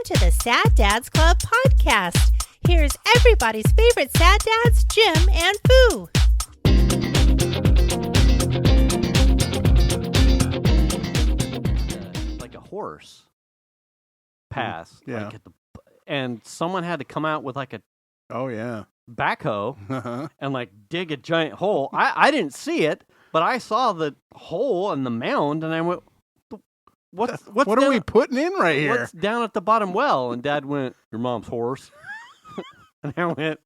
to the Sad Dads Club podcast. Here's everybody's favorite sad dads, Jim and Foo. Like a horse pass. Yeah. Like and someone had to come out with like a backhoe and like dig a giant hole. I didn't see it, but I saw the hole and the mound, and I went, What are we putting in right here? What's down at the bottom well? And Dad went, your mom's horse. And I went,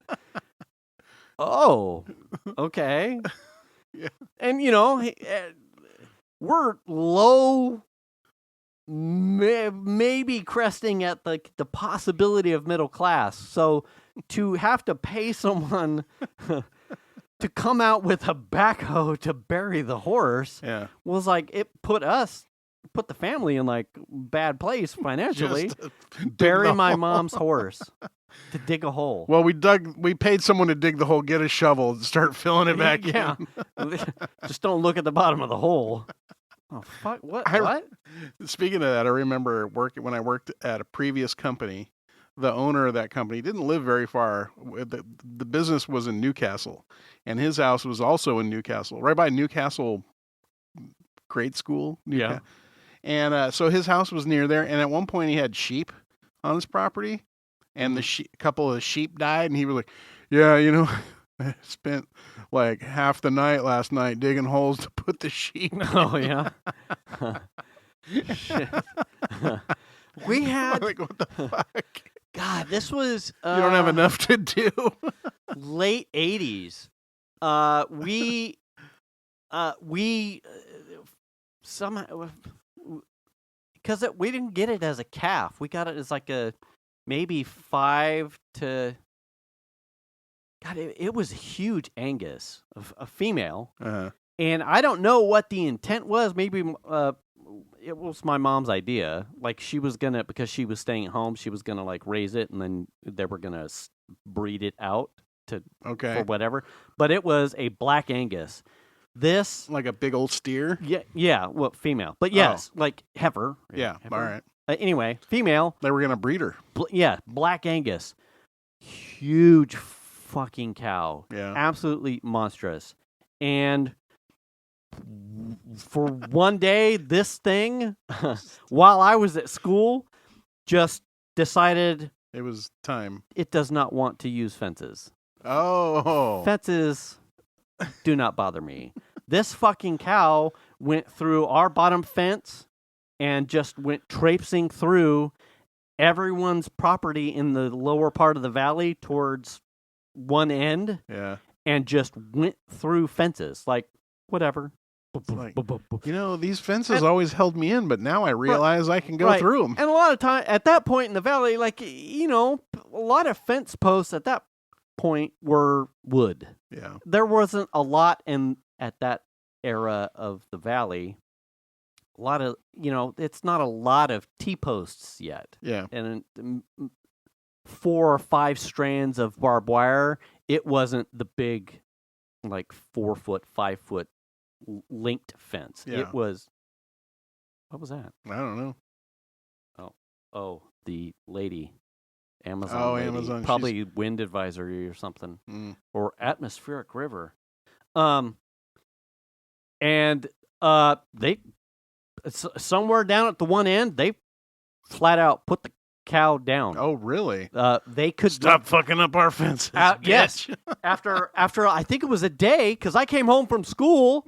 oh, okay. Yeah. And, we're low, maybe cresting at the possibility of middle class. So to have to pay someone to come out with a backhoe to bury the horse was like, it put the family in like bad place financially. Bury my mom's horse to dig a hole. Well, we paid someone to dig the hole, get a shovel, and start filling it back in. Just don't look at the bottom of the hole. Oh fuck! What? Speaking of that, I remember when I worked at a previous company. The owner of that company didn't live very far. The business was in Newcastle, and his house was also in Newcastle, right by Newcastle grade school. Yeah. And so his house was near there, and at one point he had sheep on his property, and a couple of the sheep died, and he was like, yeah, I spent like half the night last night digging holes to put the sheep in. Oh, yeah? Shit. We had... Like, what the fuck? God, this was... you don't have enough to do. Late 80s. We somehow... Because we didn't get it as a calf. We got it as like a maybe 5 to... God, it was huge Angus, a female. Uh-huh. And I don't know what the intent was. Maybe it was my mom's idea. Like she was going to, because she was staying at home, she was going to like raise it and then they were going to breed it out for whatever. But it was a black Angus. This like a big old steer? Yeah, well, female. But yes, like heifer. Yeah, heifer. all right. Anyway, female. They were going to breed her. Black Angus. Huge fucking cow. Yeah. Absolutely monstrous. And for one day, this thing, while I was at school, just decided it was time. It does not want to use fences. Oh. Fences do not bother me. This fucking cow went through our bottom fence and just went traipsing through everyone's property in the lower part of the valley towards one end. Yeah. And just went through fences. Like, whatever. Like, these fences always held me in, but now I realize I can go through them. And a lot of time, at that point in the valley, like, a lot of fence posts at that point were wood. Yeah. There wasn't a lot at that era of the valley. A lot of, it's not a lot of T-posts yet. Yeah. And 4 or 5 strands of barbed wire. It wasn't the big, like 4 foot, 5 foot linked fence. Yeah. It was. What was that? I don't know. Oh, the lady, Amazon. Oh, lady. Amazon. Probably wind advisory or something, or atmospheric river. And they somewhere down at the one end, they flat out put the cow down. Oh, really? They could stop fucking up our fences. Yes. After I think it was a day, because I came home from school,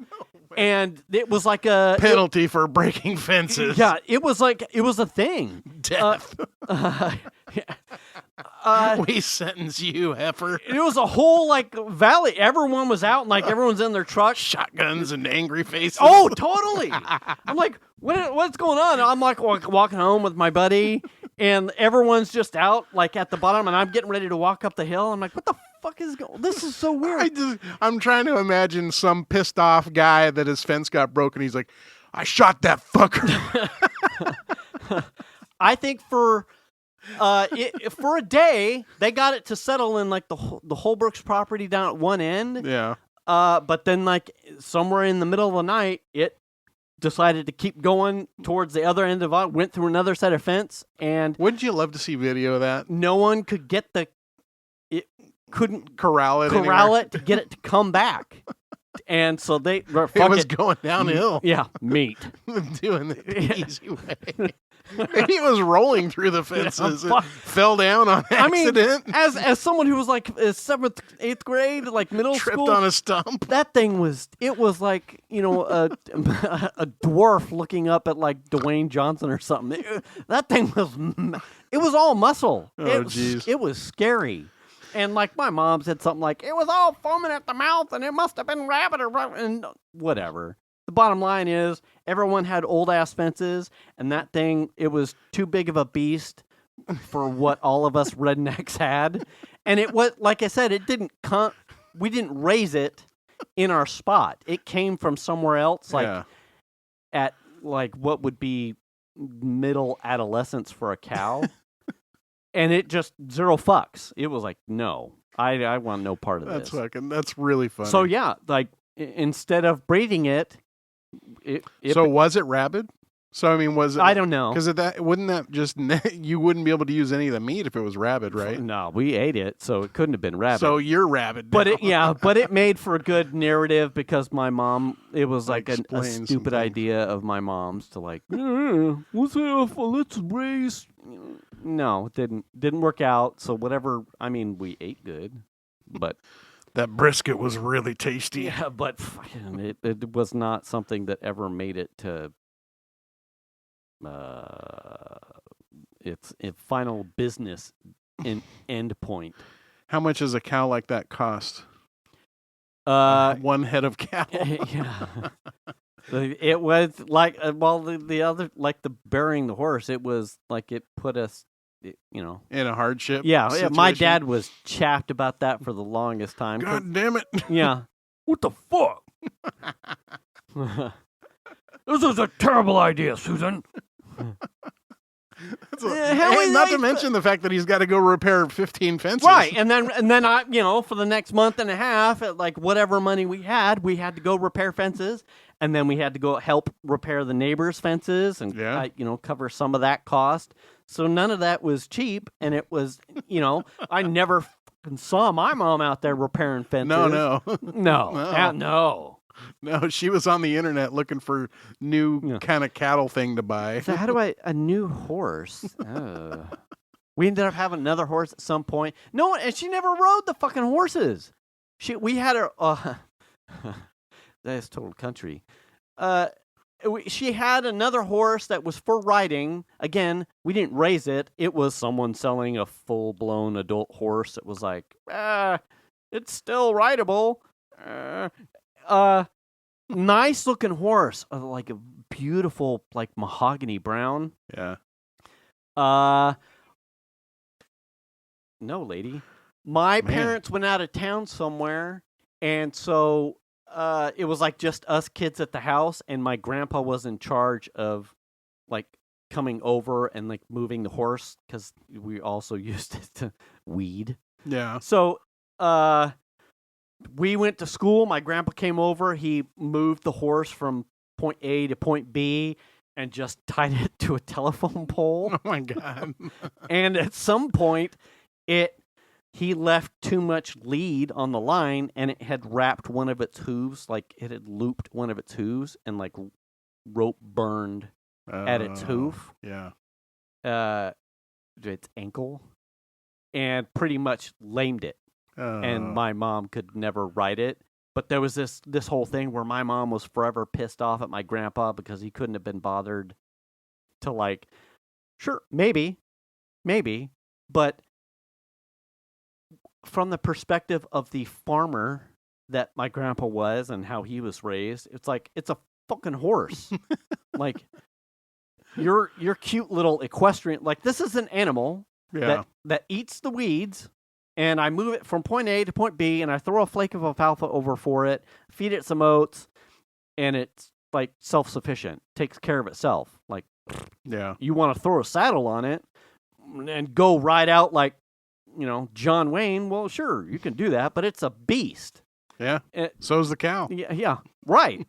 and it was like a penalty for breaking fences. Yeah, it was a thing. Death. We sentence you, heifer. It was a whole like valley. Everyone was out, and like everyone's in their trucks, shotguns and angry faces. Oh, totally. I'm like, what's going on? I'm like walking home with my buddy, and everyone's just out like at the bottom, and I'm getting ready to walk up the hill. I'm like, what the fuck is going? This is so weird. I'm trying to imagine some pissed off guy that his fence got broken. He's like, I shot that fucker. I think for a day, they got it to settle in like the Holbrook's property down at one end. Yeah. But then like somewhere in the middle of the night, it decided to keep going towards the other end of it, went through another set of fence, and wouldn't you love to see video of that? no one could get it couldn't corral it to get it to come back. And so it was going downhill. Yeah, meat. Doing it the easy way. He was rolling through the fences and fell down on accident. I mean, as someone who was like 7th, 8th grade, like middle school. Tripped on a stump. That thing was like, a dwarf looking up at like Dwayne Johnson or something. That thing it was all muscle. Oh, jeez. It was scary. And like my mom said something like, it was all foaming at the mouth and it must have been rabbit and whatever. The bottom line is everyone had old ass fences and that thing, it was too big of a beast for what all of us rednecks had. And it was, like I said, we didn't raise it in our spot. It came from somewhere else, at like what would be middle adolescence for a cow. And it just 0 fucks. It was like, no, I want no part of this. That's really funny. So yeah, like instead of breeding it. So was it rabid? So I mean, was it? I don't know. Because wouldn't that just you wouldn't be able to use any of the meat if it was rabid, right? No, we ate it, so it couldn't have been rabid. So you're rabid. But it made for a good narrative because my mom. It was like a stupid idea of my mom's to like, let's raise. No, it didn't work out. So whatever. I mean, we ate good, but that brisket was really tasty. Yeah, but it was not something that ever made it to its final business end point. How much does a cow like that cost? One head of cow. Yeah. It was like the other, like the burying the horse. It was like it put us, in a hardship. Yeah, situation. My dad was chapped about that for the longest time. God damn it! Yeah, what the fuck? This is a terrible idea, Susan. Not to mention the fact that he's got to go repair 15 fences. Right, and then I, for the next month and a half, at like whatever money we had to go repair fences, and then we had to go help repair the neighbors' fences and cover some of that cost. So none of that was cheap, and it was, I never saw my mom out there repairing fences. No. No, she was on the internet looking for new kind of cattle thing to buy. So how do a new horse? We ended up having another horse at some point. No, and she never rode the fucking horses. We had her. That's total country. She had another horse that was for riding. Again, we didn't raise it. It was someone selling a full-blown adult horse. It was like, it's still rideable. Nice looking horse, like a beautiful, like mahogany brown. Yeah. No, lady. My parents went out of town somewhere, and so it was like just us kids at the house, and my grandpa was in charge of like coming over and like moving the horse because we also used it to weed. Yeah. So, we went to school. My grandpa came over. He moved the horse from point A to point B and just tied it to a telephone pole. Oh, my God. And at some point, he left too much lead on the line, and it had wrapped one of its hooves. Like, it had looped one of its hooves, and, like, rope burned at its hoof. Yeah. Its ankle. And pretty much lamed it. And my mom could never ride it. But there was this whole thing where my mom was forever pissed off at my grandpa because he couldn't have been bothered to, like, sure, maybe, but from the perspective of the farmer that my grandpa was and how he was raised, it's like, it's a fucking horse. Like, your cute little equestrian, like, this is an animal that eats the weeds. And I move it from point A to point B, and I throw a flake of alfalfa over for it, feed it some oats, and it's, like, self-sufficient. Takes care of itself. Like, you want to throw a saddle on it and go ride out like, John Wayne, well, sure, you can do that, but it's a beast. Yeah. It, So's the cow. yeah, right.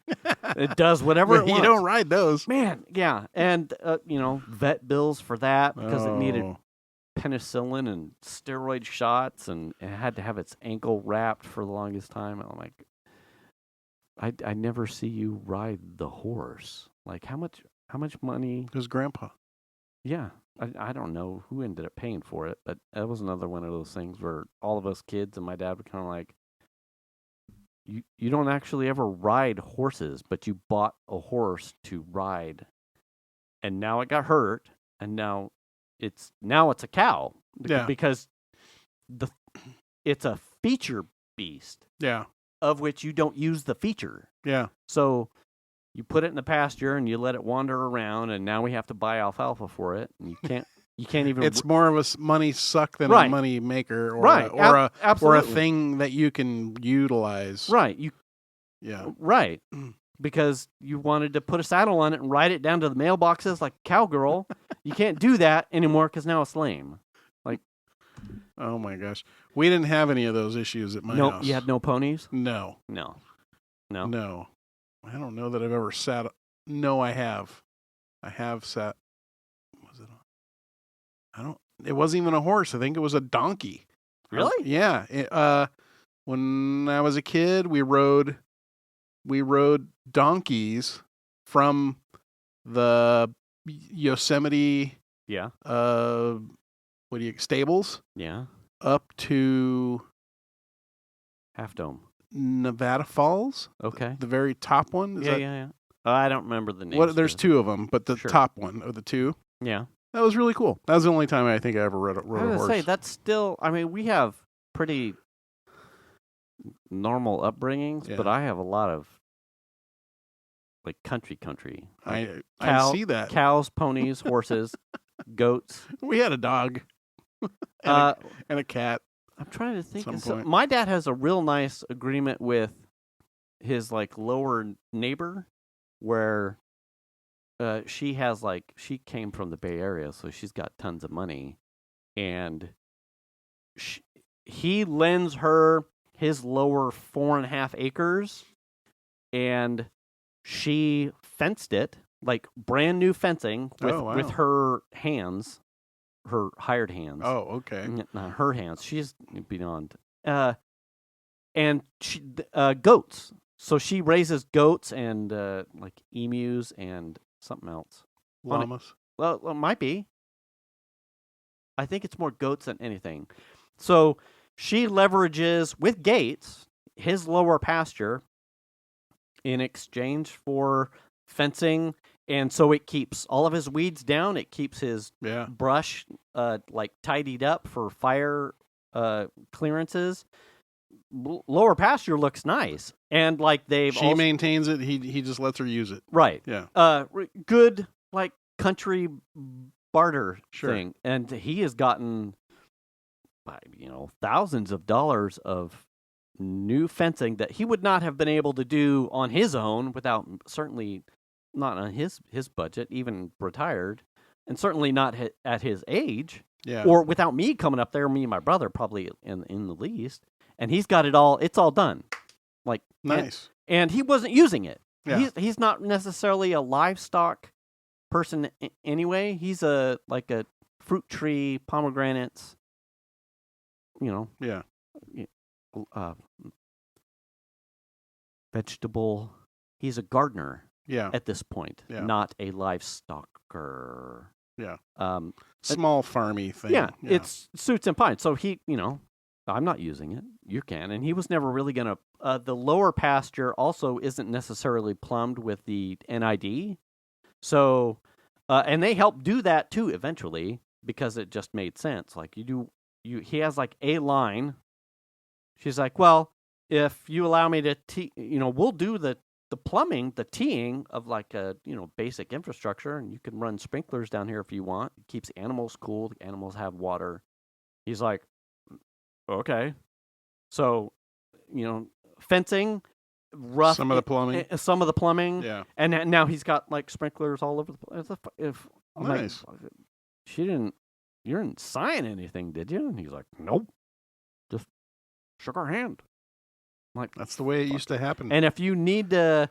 It does whatever it wants. You don't ride those. Man, yeah. And, vet bills for that because it needed penicillin and steroid shots, and it had to have its ankle wrapped for the longest time. I'm like, I never see you ride the horse. Like, how much money? His grandpa. Yeah. I don't know who ended up paying for it, but that was another one of those things where all of us kids and my dad were kind of like, you don't actually ever ride horses, but you bought a horse to ride, and now it got hurt, and now it's a cow. Yeah. Because it's a feature beast. Yeah. Of which you don't use the feature. Yeah. So you put it in the pasture and you let it wander around, and now we have to buy alfalfa for it, and you can't even. It's more of a money suck than right. a money maker, or right. or a thing that you can utilize. Right. Yeah. Right. Because you wanted to put a saddle on it and ride it down to the mailboxes like a cowgirl. You can't do that anymore because now it's lame. Like, oh my gosh, we didn't have any of those issues at my house. No, you had no ponies? No. I don't know that I've ever sat. No, I have. I have sat. Was it? It wasn't even a horse. I think it was a donkey. Really? Yeah. When I was a kid, we rode donkeys from the Yosemite. Yeah. Stables? Yeah. Up to Half Dome. Nevada Falls. Okay. The very top one. Yeah. I don't remember the name. There's two of them, but the top one of the two. Yeah. That was really cool. That was the only time I think I ever rode a horse. I was going to say, that's still, we have pretty normal upbringings, but I have a lot of, like, country. I see that. Cows, ponies, horses, goats. We had a dog and a cat. I'm trying to think. My dad has a real nice agreement with his, like, lower neighbor where she came from the Bay Area, so she's got tons of money, and he lends her his lower 4.5 acres, and she fenced it, like brand new fencing with her hands, her hired hands. Oh, okay. Not her hands. She's beyond. And she, goats. So she raises goats and like emus and something else. Llamas. Well, it might be. I think it's more goats than anything. So she leverages with Gates his lower pasture in exchange for fencing, and so it keeps all of his weeds down. It keeps his brush like tidied up for fire clearances. Lower pasture looks nice, and like she maintains it. He just lets her use it. Right. Yeah. Good like country barter thing, and he has gotten thousands of dollars of new fencing that he would not have been able to do on his own without, certainly not on his budget, even retired, and certainly not at his age, or without me coming up there, me and my brother probably in the least. And he's got it all. It's all done. Like nice. And he wasn't using it. Yeah. He's not necessarily a livestock person anyway. He's a fruit tree, pomegranates. Vegetable. He's a gardener. Yeah. At this point, not a livestocker. Yeah. Small farmy thing. Yeah. It suits him fine. So he, I'm not using it. You can. And he was never really going to. The lower pasture also isn't necessarily plumbed with the NID. So, and they help do that too eventually because it just made sense. Like he has like a line. She's like, well, if you allow me to, we'll do the plumbing, the teeing of like a, basic infrastructure, and you can run sprinklers down here if you want. It keeps animals cool. The animals have water. He's like, okay. So, fencing, rough. Some of the plumbing. Yeah. And now he's got like sprinklers all over the place. Nice. Like, you didn't sign anything, did you? And he's like, nope. Just shook our hand. Like, that's the way it used to happen. And if you need to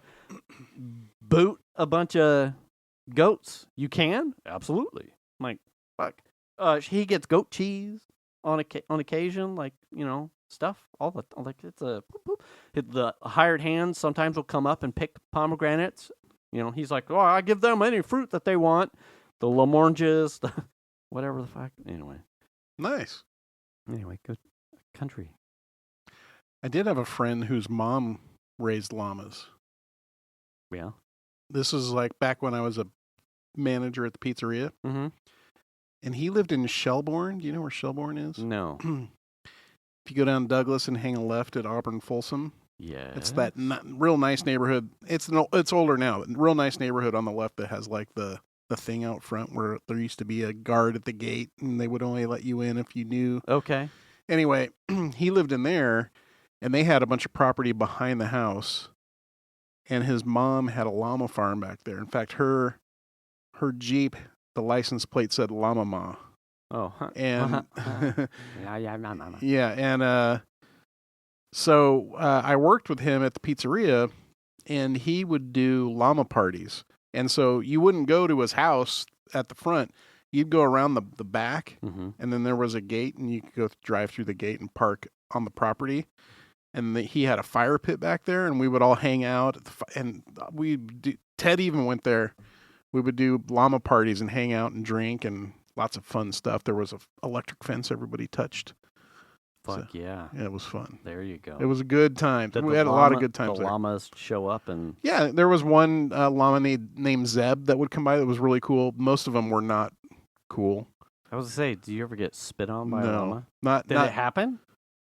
boot a bunch of goats, you can. Absolutely. I'm like, fuck. He gets goat cheese on occasion, like, stuff. It's a the hired hands sometimes will come up and pick pomegranates. He's like, oh, I give them any fruit that they want. The oranges, whatever the fuck. Anyway. Nice. Anyway, good country. I did have a friend whose mom raised llamas. Yeah. This is like back when I was a manager at the pizzeria. Mm-hmm. And he lived in Shelbourne. Do you know where Shelbourne is? No. If you go down Douglas and hang a left at Auburn Folsom. Yeah. It's that real nice neighborhood. It's older now, but real nice neighborhood on the left that has like the thing out front where there used to be a guard at the gate and they would only let you in if you knew. Okay. Anyway, he lived in there and they had a bunch of property behind the house and his mom had a llama farm back there. In fact, her Jeep, the license plate said Llama Ma. Oh. And yeah. And so I worked with him at the pizzeria and he would do llama parties. And so you wouldn't go to his house at the front. You'd go around the back, mm-hmm. and then there was a gate, and you could go drive through the gate and park on the property. And he had a fire pit back there, and we would all hang out. And Ted even went there. We would do llama parties and hang out and drink and lots of fun stuff. There was an electric fence everybody touched. Fuck yeah. Yeah, it was fun. There you go. It was a good time. We had a lot of good times the there. llamas show up and... Yeah, there was one llama named Zeb that would come by that was really cool. Most of them were not cool. I was going to say, do you ever get spit on by a llama? Did it happen?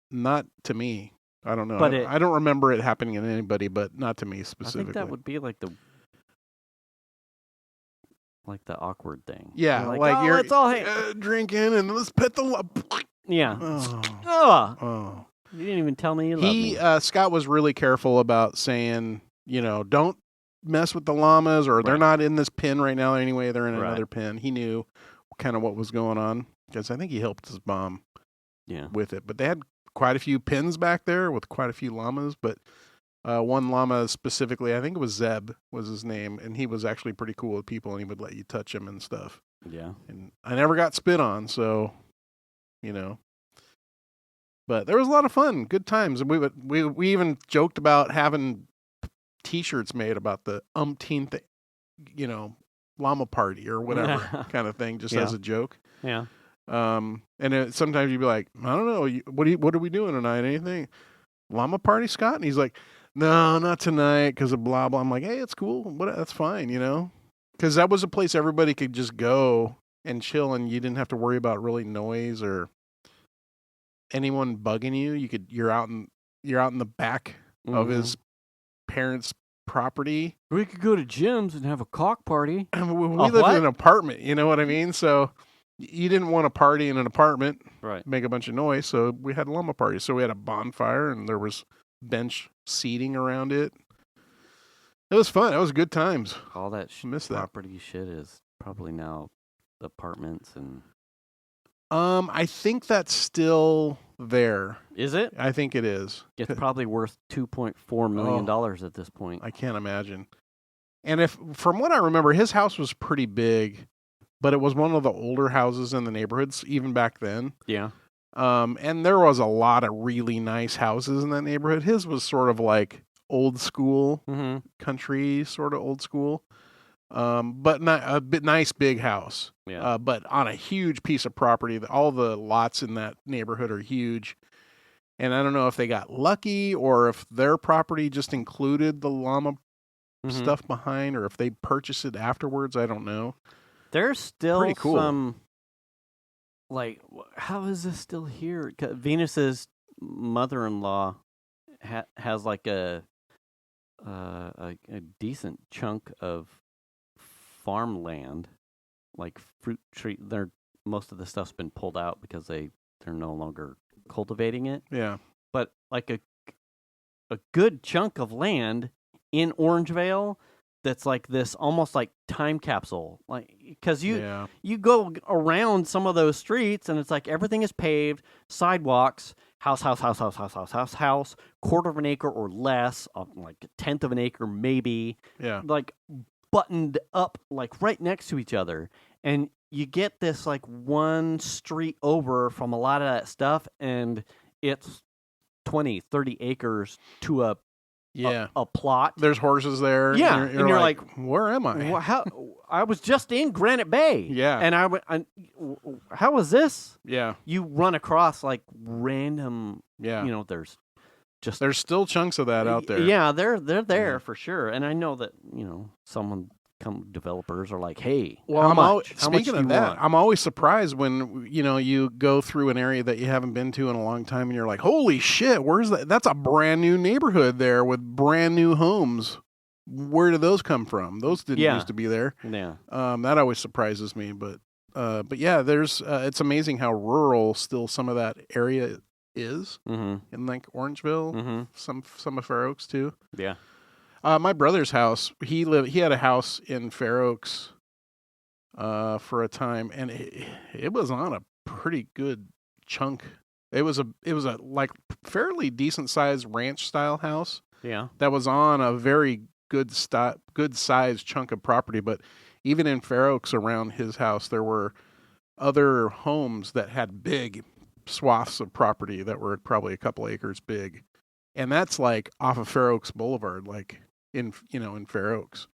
Not to me. I don't know. But I don't remember it happening to anybody, but not to me specifically. I think that would be like the awkward thing. Yeah, like you're let's all drinking and let's pet the llama. Yeah. Oh. You didn't even tell me you loved me. Scott was really careful about saying, don't mess with the llamas or they're not in this pen right now anyway. They're in another pen. He knew kind of what was going on because I think he helped his mom with it. But they had quite a few pens back there with quite a few llamas. But one llama specifically, I think it was Zeb was his name. And he was actually pretty cool with people and he would let you touch him and stuff. Yeah. And I never got spit on, so... But there was a lot of fun, good times, and we even joked about having T-shirts made about the umpteenth, llama party or whatever kind of thing, just as a joke. Yeah. And sometimes you'd be like, I don't know, what are we doing tonight? Anything? Llama party, Scott? And he's like, no, not tonight because of blah blah. I'm like, hey, it's cool, that's fine, because that was a place everybody could just go and chill, and you didn't have to worry about really noise or anyone bugging you. You're out in the back of his parents' property. We could go to Jim's and have a cock party. We lived in an apartment, you know what I mean? So you didn't want to party in an apartment, make a bunch of noise. So we had a llama party. So we had a bonfire and there was bench seating around it. It was fun. It was good times. All that property that. Shit is probably now apartments and... I think that's still there. Is it? I think it is. It's probably worth $2.4 million at this point. I can't imagine. And from what I remember, his house was pretty big, but it was one of the older houses in the neighborhoods, even back then. Yeah. And there was a lot of really nice houses in that neighborhood. His was sort of like old school, country, sort of old school. But not a nice big house. Yeah. But on a huge piece of property. All the lots in that neighborhood are huge. And I don't know if they got lucky or if their property just included the llama stuff behind or if they purchased it afterwards. I don't know. There's still pretty cool. Some, how is this still here? Venus's mother-in-law has like a decent chunk of farmland, like fruit tree. Most of the stuff's been pulled out because they're no longer cultivating it. Yeah. But like a good chunk of land in Orangevale that's like this almost like time capsule, like because you go around some of those streets and it's like everything is paved, sidewalks, house, quarter of an acre or less, like a tenth of an acre maybe, like buttoned up like right next to each other. And you get this like one street over from a lot of that stuff, and it's 20, 30 acres to a plot. There's horses there. Yeah, and you're like, where am I? How? I was just in Granite Bay. Yeah, and how was this? Yeah, you run across like random. Yeah, there's still chunks of that out there. Yeah, they're there for sure. And I know that developers are like, hey, well, speaking of that, I'm always surprised when you go through an area that you haven't been to in a long time, and you're like, holy shit, where's that? That's a brand new neighborhood there with brand new homes. Where did those come from? Those didn't used to be there. Yeah, that always surprises me. But yeah, there's it's amazing how rural still some of that area is in like Orangeville, some of Fair Oaks too. Yeah. My brother's house, he had a house in Fair Oaks for a time, and it was on a pretty good chunk. It was a like fairly decent sized ranch style house. Yeah. That was on a very good sized chunk of property, but even in Fair Oaks around his house there were other homes that had big swaths of property that were probably a couple acres big. And that's like off of Fair Oaks Boulevard, like in Fair Oaks.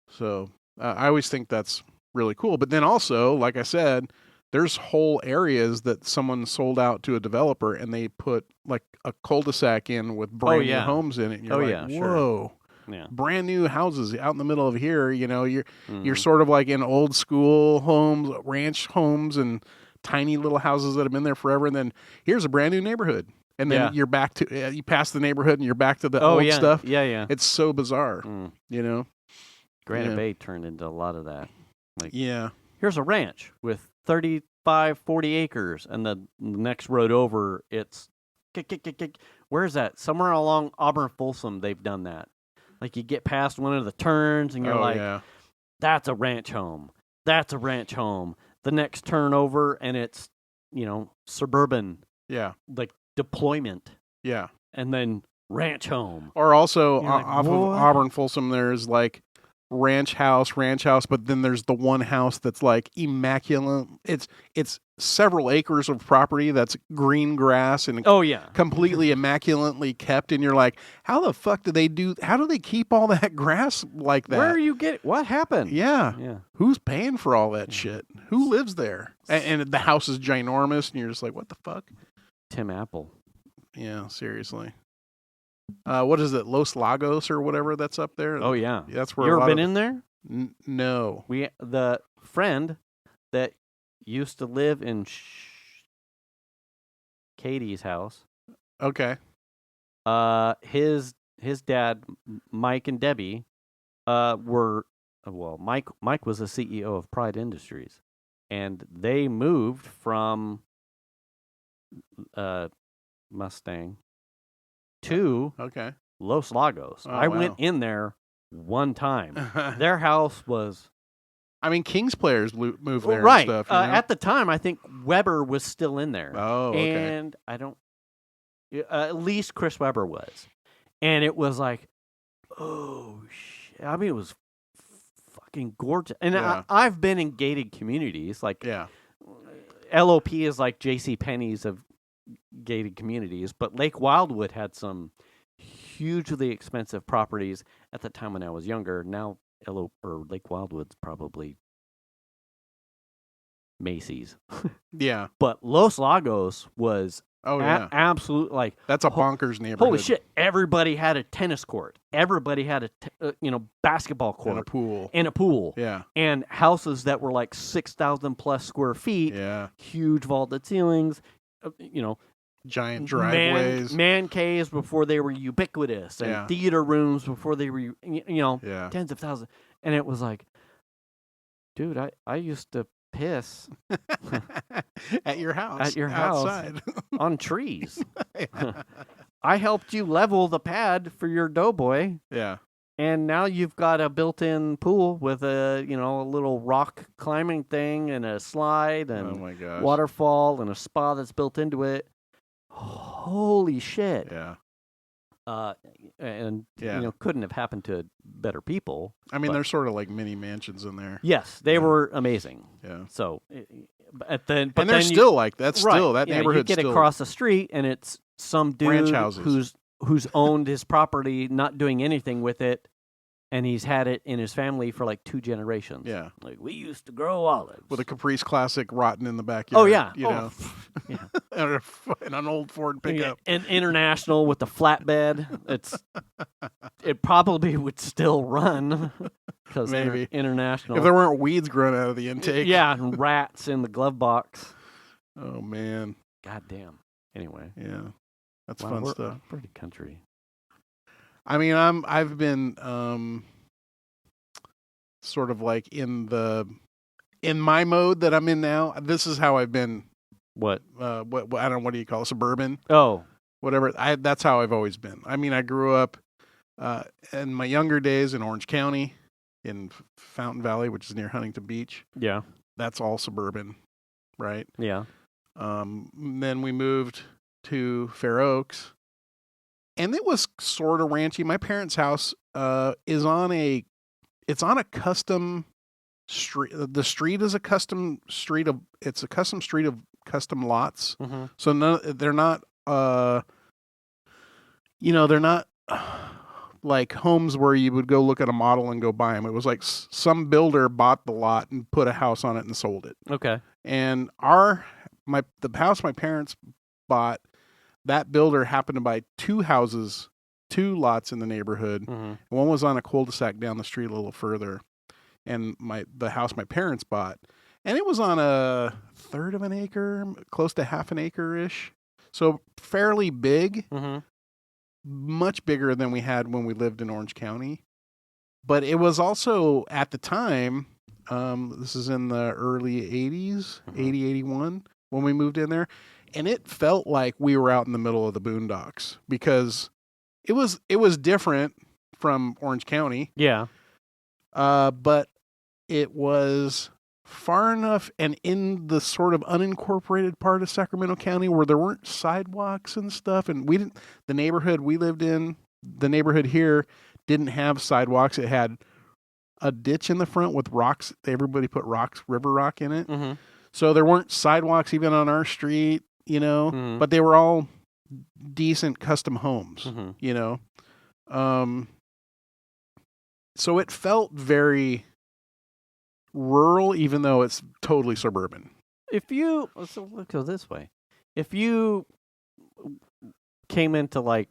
So I always think that's really cool. But then also, like I said, there's whole areas that someone sold out to a developer, and they put like a cul-de-sac in with brand new homes in it. And you're like, whoa, yeah, brand new houses out in the middle of here. You're sort of like in old school homes, ranch homes, and tiny little houses that have been there forever. And then here's a brand new neighborhood. And then you're back to, you pass the neighborhood and you're back to the old stuff. Yeah. It's so bizarre, Granite Bay turned into a lot of that. Like, here's a ranch with 35, 40 acres. And the next road over, it's, where's that? Somewhere along Auburn Folsom, they've done that. Like you get past one of the turns and you're that's a ranch home. That's a ranch home. The next turn over and it's, suburban. Yeah. Like, deployment. Yeah. And then ranch home. Or also off of Auburn Folsom, there's like ranch house, but then there's the one house that's like immaculate. It's several acres of property that's green grass and completely immaculately kept. And you're like, how the fuck how do they keep all that grass like that? Where are you getting, what happened? Yeah. Who's paying for all that shit? Who lives there? And the house is ginormous and you're just like, what the fuck? Tim Apple. Yeah, seriously. What is it, Los Lagos or whatever that's up there? Oh yeah, that's where. You ever been in there? No. The friend that used to live in Katie's house. Okay. His dad, Mike and Debbie, were Mike was the CEO of Pride Industries, and they moved from Mustang to Los Lagos. I went in there one time. Their house was... I mean, Kings players moved there right. and stuff. At the time, I think Weber was still in there. Oh, okay. And I don't... at least Chris Weber was. And it was like, oh, shit. I mean, it was fucking gorgeous. And I've been in gated communities. Like, LOP is like J.C. Penney's of gated communities, but Lake Wildwood had some hugely expensive properties at the time when I was younger. Now Lake Wildwood's probably Macy's. Yeah. But Los Lagos was absolute, like, that's a bonkers neighborhood. Holy shit, everybody had a tennis court. Everybody had a basketball court and a pool. Yeah. And houses that were like 6,000 plus square feet. Yeah. Huge vaulted ceilings. Giant driveways, man caves before they were ubiquitous, and theater rooms before they were, tens of thousands. And it was like, dude, I used to piss at your house, outside on trees. I helped you level the pad for your doughboy. Yeah. And now you've got a built-in pool with a little rock climbing thing and a slide and waterfall and a spa that's built into it. holy shit. Yeah. And couldn't have happened to better people. I mean, they're sort of like mini mansions in there. Yes, they were amazing. Yeah. So, but they're then still like that's right, still that neighborhood. You get across the street and it's some dude who's owned his property, not doing anything with it, and he's had it in his family for like 2 generations. Yeah. Like, we used to grow olives. With a Caprice Classic rotting in the backyard. Oh, yeah. You know? Yeah. and an old Ford pickup. And International with the flatbed. It probably would still run because Maybe. International. If there weren't weeds growing out of the intake. Yeah, and rats in the glove box. Oh, man. God damn. Anyway. Yeah. That's fun stuff. We're pretty country. I mean, I've been sort of like in my mode that I'm in now. This is how I've been. What I don't know, what do you call it? Suburban? Oh, whatever. That's how I've always been. I mean, I grew up in my younger days in Orange County, in Fountain Valley, which is near Huntington Beach. Yeah, that's all suburban, right? Yeah. Then we moved to Fair Oaks. And it was sort of ranchy. My parents' house is on a custom street. The street is a custom street of custom lots. Mm-hmm. So they're not they're not like homes where you would go look at a model and go buy them. It was like some builder bought the lot and put a house on it and sold it. Okay. And the house my parents bought, that builder happened to buy 2 lots in the neighborhood. Mm-hmm. One was on a cul-de-sac down the street a little further. And the house my parents bought, and it was on a third of an acre, close to half an acre-ish. So fairly big, mm-hmm. much bigger than we had when we lived in Orange County. But it was also, at the time, this is in the early 80s, mm-hmm. 80, 81, when we moved in there. And it felt like we were out in the middle of the boondocks because it was different from Orange County. Yeah. But it was far enough and in the sort of unincorporated part of Sacramento County where there weren't sidewalks and stuff. And the neighborhood we lived in, the neighborhood here didn't have sidewalks. It had a ditch in the front with rocks. Everybody put river rock in it. Mm-hmm. So there weren't sidewalks even on our street. Mm-hmm. But they were all decent custom homes, mm-hmm. So it felt very rural, even though it's totally suburban. Let's go this way. If you came into like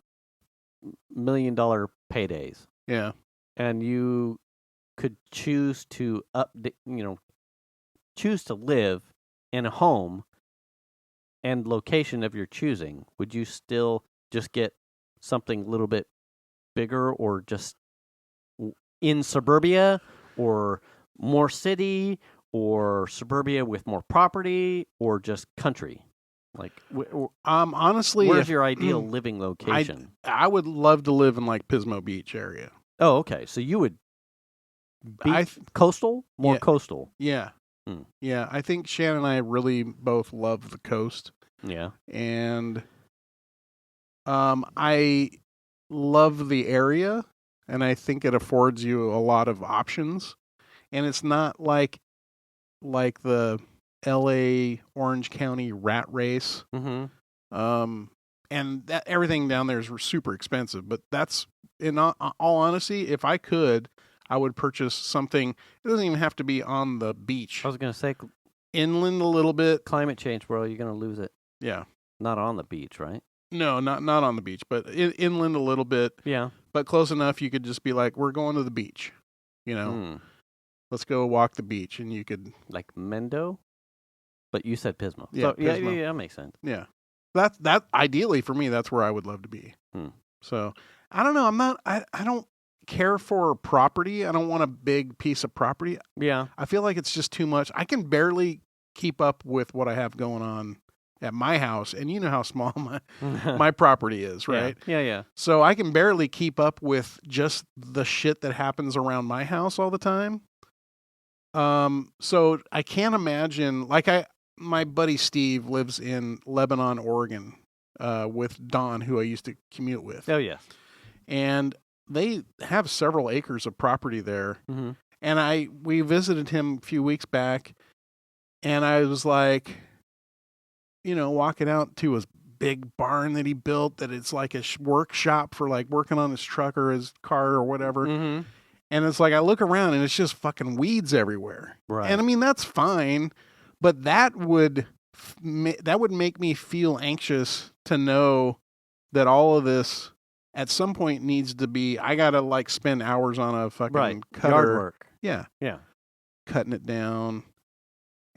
$1 million paydays, yeah, and you could choose to choose to live in a home and location of your choosing, would you still just get something a little bit bigger, or just in suburbia, or more city, or suburbia with more property, or just country? Like, honestly, where's your ideal living location? I would love to live in like Pismo Beach area. Oh, okay. So you would be coastal, more coastal. Yeah. Yeah, I think Shannon and I really both love the coast. Yeah. And I love the area, and I think it affords you a lot of options. And it's not like the LA Orange County rat race. Mm-hmm. And that everything down there is super expensive, but that's, in all honesty, if I could, I would purchase something. It doesn't even have to be on the beach. I was going to say inland a little bit. Climate change, bro. You're going to lose it. Yeah. Not on the beach, right? No, not on the beach, but inland a little bit. Yeah. But close enough you could just be like, we're going to the beach. Let's go walk the beach, and you could like Mendo, but you said Pismo. Yeah, so, Pismo. Yeah, that makes sense. Yeah. That ideally for me, that's where I would love to be. So I don't know. I don't care for property. I don't want a big piece of property. Yeah. I feel like it's just too much. I can barely keep up with what I have going on at my house, and you know how small my property is, right? Yeah. So I can barely keep up with just the shit that happens around my house all the time. So I can't imagine, my buddy Steve lives in Lebanon, Oregon, with Don, who I used to commute with. Oh, yes. And they have several acres of property there. Mm-hmm. And we visited him a few weeks back, and I was like, walking out to his big barn that he built, that it's like a workshop for like working on his truck or his car or whatever. Mm-hmm. And it's like I look around and it's just fucking weeds everywhere. Right. And I mean, that's fine, but that would make me feel anxious to know that all of this at some point needs to be, I got to like spend hours on a fucking cutter. Yard work. Yeah. Yeah. Cutting it down.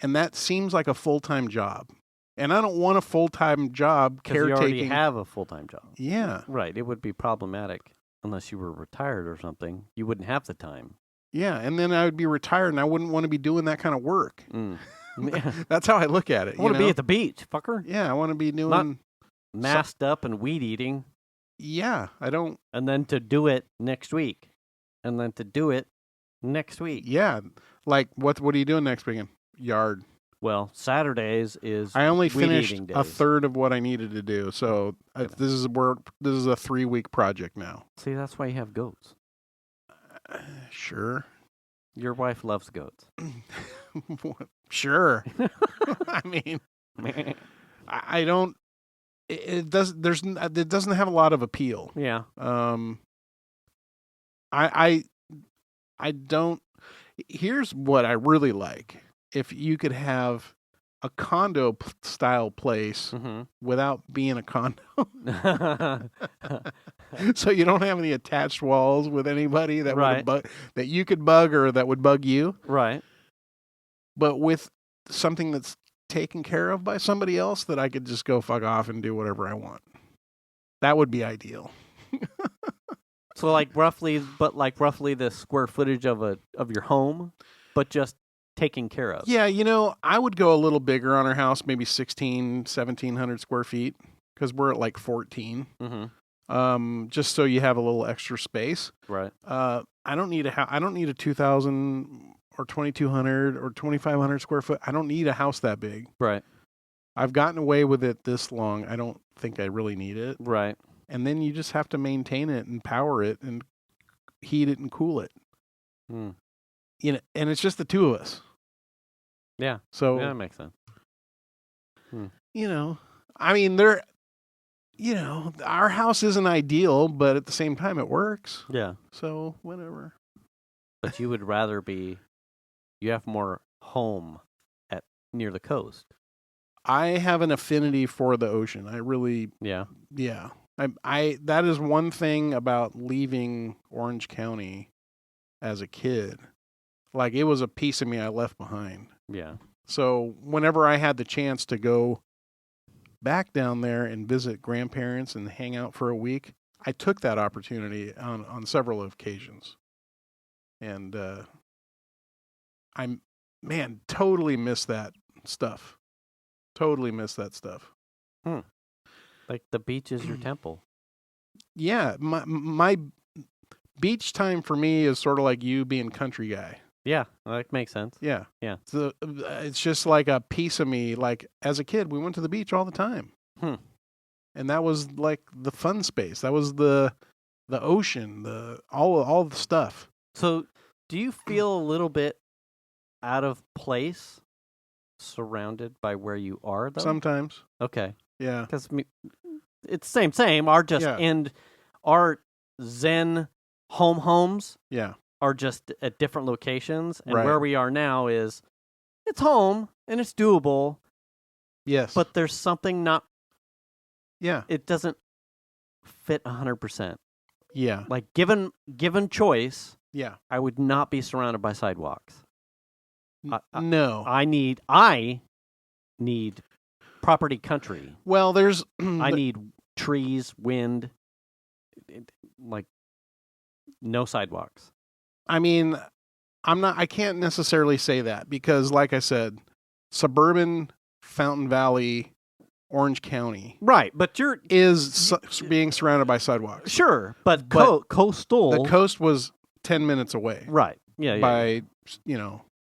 And that seems like a full-time job. And I don't want a full-time job caretaking. You already have a full-time job. Yeah. Right. It would be problematic unless you were retired or something. You wouldn't have the time. Yeah. And then I would be retired and I wouldn't want to be doing that kind of work. Mm. That's how I look at it. I want to be at the beach, fucker. Yeah. I want to be doing. Not masked up and weed eating. Yeah. I don't. And then to do it next week. And then to do it next week. Yeah. Like, what are you doing next weekend? Yard. Well, Saturdays is I only weed finished eating days. a third of what I needed to do. So this is a 3-week project now. See, that's why you have goats. Sure. Your wife loves goats. Sure. I mean, I don't. It doesn't have a lot of appeal. Yeah. I don't. Here's what I really like. If you could have a condo style place without being a condo. So you don't have any attached walls with anybody that that you could bug or that would bug you. Right. But with something that's taken care of by somebody else that I could just go fuck off and do whatever I want. That would be ideal. So roughly the square footage of your home, but just taken care of. Yeah, I would go a little bigger on our house, maybe 1,700 square feet, because we're at like 14. Mm-hmm. Just so you have a little extra space. Right. I don't need a 2,000 or 2,200 or 2,500 square foot. I don't need a house that big. Right. I've gotten away with it this long. I don't think I really need it. Right. And then you just have to maintain it and power it and heat it and cool it. Hmm. And it's just the two of us. Yeah. So that makes sense. I mean, our house isn't ideal, but at the same time it works. Yeah. So whatever. But you would rather you have more home near the coast. I have an affinity for the ocean. I really, yeah. That is one thing about leaving Orange County as a kid. Like, it was a piece of me I left behind. Yeah. So whenever I had the chance to go back down there and visit grandparents and hang out for a week, I took that opportunity on several occasions. And totally miss that stuff. Totally miss that stuff. Like the beach is your temple. Yeah, my beach time for me is sort of like you being country guy. Yeah, that makes sense. Yeah. Yeah. So it's just like a piece of me. Like, as a kid, we went to the beach all the time. And that was like the fun space. That was the ocean, all the stuff. So, do you feel a little bit out of place surrounded by where you are, though? Sometimes. Okay. Yeah. Because it's same. Our Zen homes are just at different locations. And where we are now it's home and it's doable. Yes. But there's something not. Yeah. It doesn't fit 100%. Yeah. Like, given choice. Yeah. I would not be surrounded by sidewalks. No. I need property country. Well, there's I need trees, wind, like no sidewalks. I mean, I can't necessarily say that because, like I said, suburban Fountain Valley, Orange County. Right, but being surrounded by sidewalks. Sure, but coastal. The coast was 10 minutes away. Right. Yeah. By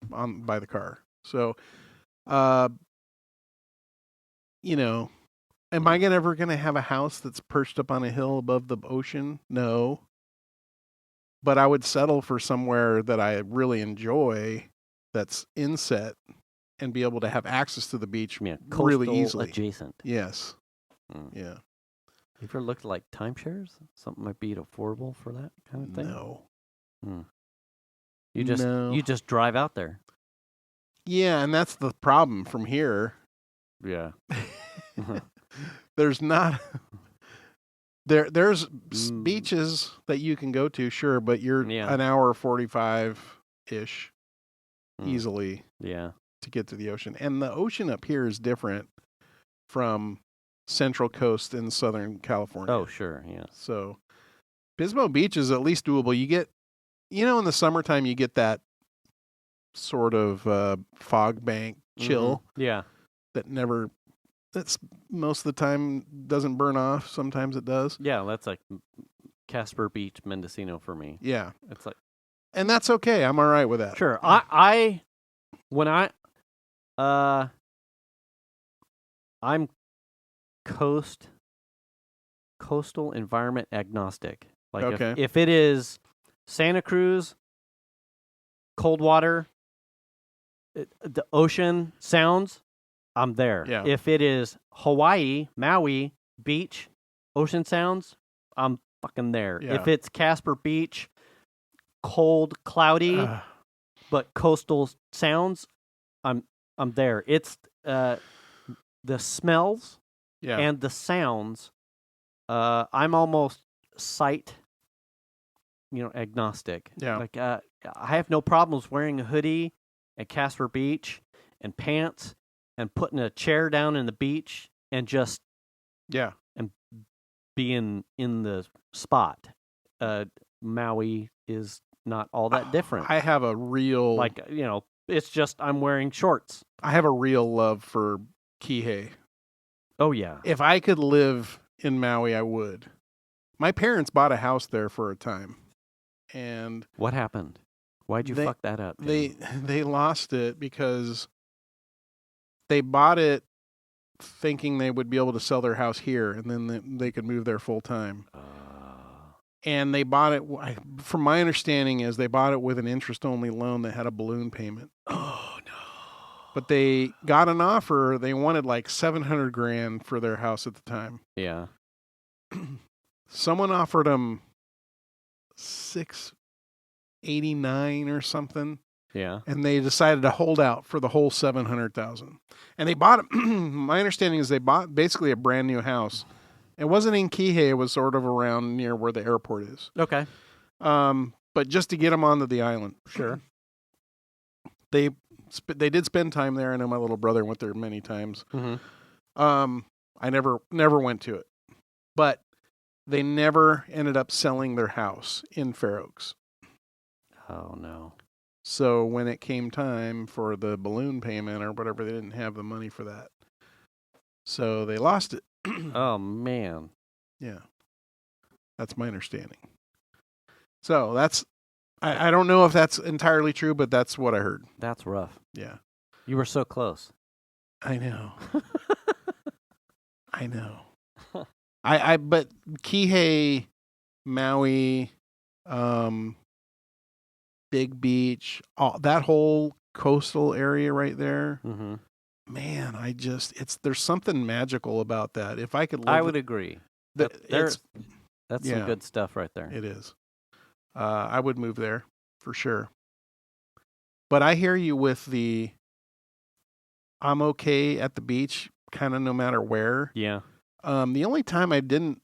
by the car. So, Am I ever going to have a house that's perched up on a hill above the ocean? No. But I would settle for somewhere that I really enjoy that's inset and be able to have access to the beach really easily. Adjacent. Yes. Yeah. Have you ever looked at like timeshares? Something might be affordable for that kind of thing? No. You just drive out there. Yeah, and that's the problem from here. Yeah. There's not there's beaches that you can go to, sure, but you're an hour 45-ish easily to get to the ocean. And the ocean up here is different from Central Coast in Southern California. Oh, sure, yeah. So Pismo Beach is at least doable. You get, in the summertime you get that sort of fog bank chill. Yeah. That's most of the time doesn't burn off. Sometimes it does. Yeah, that's like Casper Beach, Mendocino for me. Yeah. It's like, and that's okay. I'm all right with that. Sure. I'm coastal environment agnostic. Like if it is Santa Cruz, cold water, the ocean sounds, I'm there. Yeah. If it is Hawaii, Maui, beach, ocean sounds, I'm fucking there. Yeah. If it's Casper Beach, cold, cloudy, but coastal sounds, I'm there. It's the smells and the sounds. I'm almost sight, agnostic. Yeah. Like I have no problems wearing a hoodie at Casper Beach and pants and putting a chair down in the beach and just and being in the spot. Maui is not all that different. I have a real it's just I'm wearing shorts. I have a real love for Kihei. Oh yeah. If I could live in Maui, I would. My parents bought a house there for a time. And what happened? Why'd you fuck that up? They lost it because they bought it thinking they would be able to sell their house here and then they could move there full time. And they bought it, from my understanding, is they bought it with an interest-only loan that had a balloon payment. Oh, no. But they got an offer. They wanted like $700,000 for their house at the time. Yeah. Someone offered them $689 or something. Yeah. And they decided to hold out for the whole $700,000. And they bought it. My understanding is they bought basically a brand new house. It wasn't in Kihei. It was sort of around near where the airport is. Okay. But just to get them onto the island. Sure. They did spend time there. I know my little brother went there many times. Mm-hmm. I never went to it. But they never ended up selling their house in Fair Oaks. Oh, no. So when it came time for the balloon payment or whatever, they didn't have the money for that. So they lost it. Oh, man. Yeah. That's my understanding. So that's, I don't know if that's entirely true, but that's what I heard. That's rough. Yeah. You were so close. I know. I know. But Kihei, Maui, Big Beach, that whole coastal area right there. Mm-hmm. Man, there's something magical about that. If I could live, I would agree. That's some good stuff right there. It is. I would move there for sure. But I hear you with I'm okay at the beach, kind of no matter where. Yeah. The only time I didn't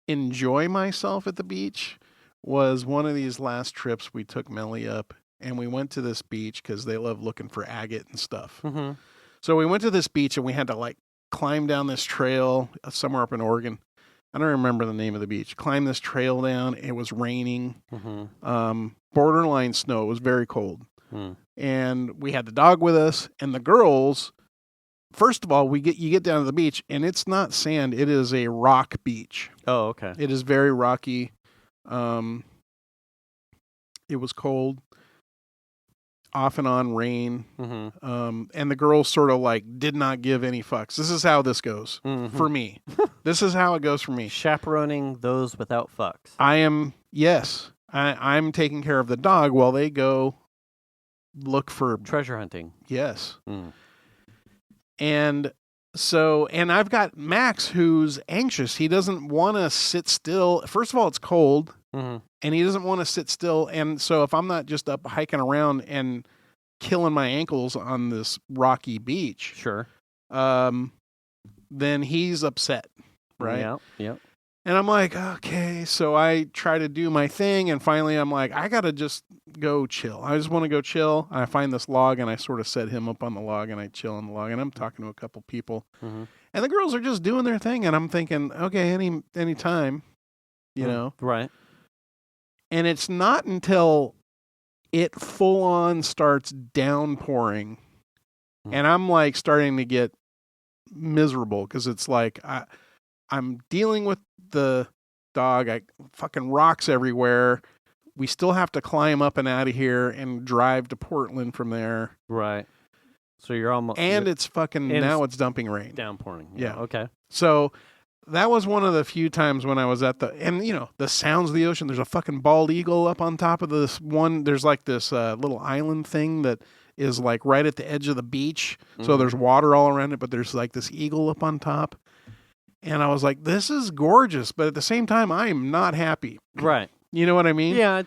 enjoy myself at the beach was one of these last trips we took Melly up, and we went to this beach because they love looking for agate and stuff. Mm-hmm. So we went to this beach, and we had to climb down this trail somewhere up in Oregon. I don't remember the name of the beach. Climb this trail down. It was raining. Mm-hmm. Borderline snow. It was very cold. Mm. And we had the dog with us, and the girls. First of all, you get down to the beach, and it's not sand. It is a rock beach. Oh, okay. It is very rocky. It was cold. off and on rain. Mm-hmm. And the girls sort of like did not give any fucks. This is how this goes for me. This is how it goes for me. Chaperoning those without fucks. I'm taking care of the dog while they go look for treasure hunting. Yes. Mm. And I've got Max who's anxious. He doesn't want to sit still. First of all, it's cold. Mm-hmm. And he doesn't want to sit still. And so if I'm not just up hiking around and killing my ankles on this rocky beach, sure, then he's upset, right? Yeah, yeah. And I'm like, okay. So I try to do my thing, and finally I'm like, I gotta just go chill. I just want to go chill. And I find this log, and I sort of set him up on the log, and I chill on the log, and I'm talking to a couple people, and the girls are just doing their thing, and I'm thinking, okay, any time, you know, right. And it's not until it full on starts downpouring, and I'm like starting to get miserable because it's like I'm dealing with the dog. Fucking rocks everywhere. We still have to climb up and out of here and drive to Portland from there. Right. So you're almost it's fucking now it's dumping rain. Downpouring. Yeah. Okay. So that was one of the few times when I was at the sounds of the ocean. There's a fucking bald eagle up on top of this one. There's like this little island thing that is like right at the edge of the beach. So there's water all around it, but there's like this eagle up on top. And I was like, this is gorgeous. But at the same time, I am not happy. Right. You know what I mean? Yeah.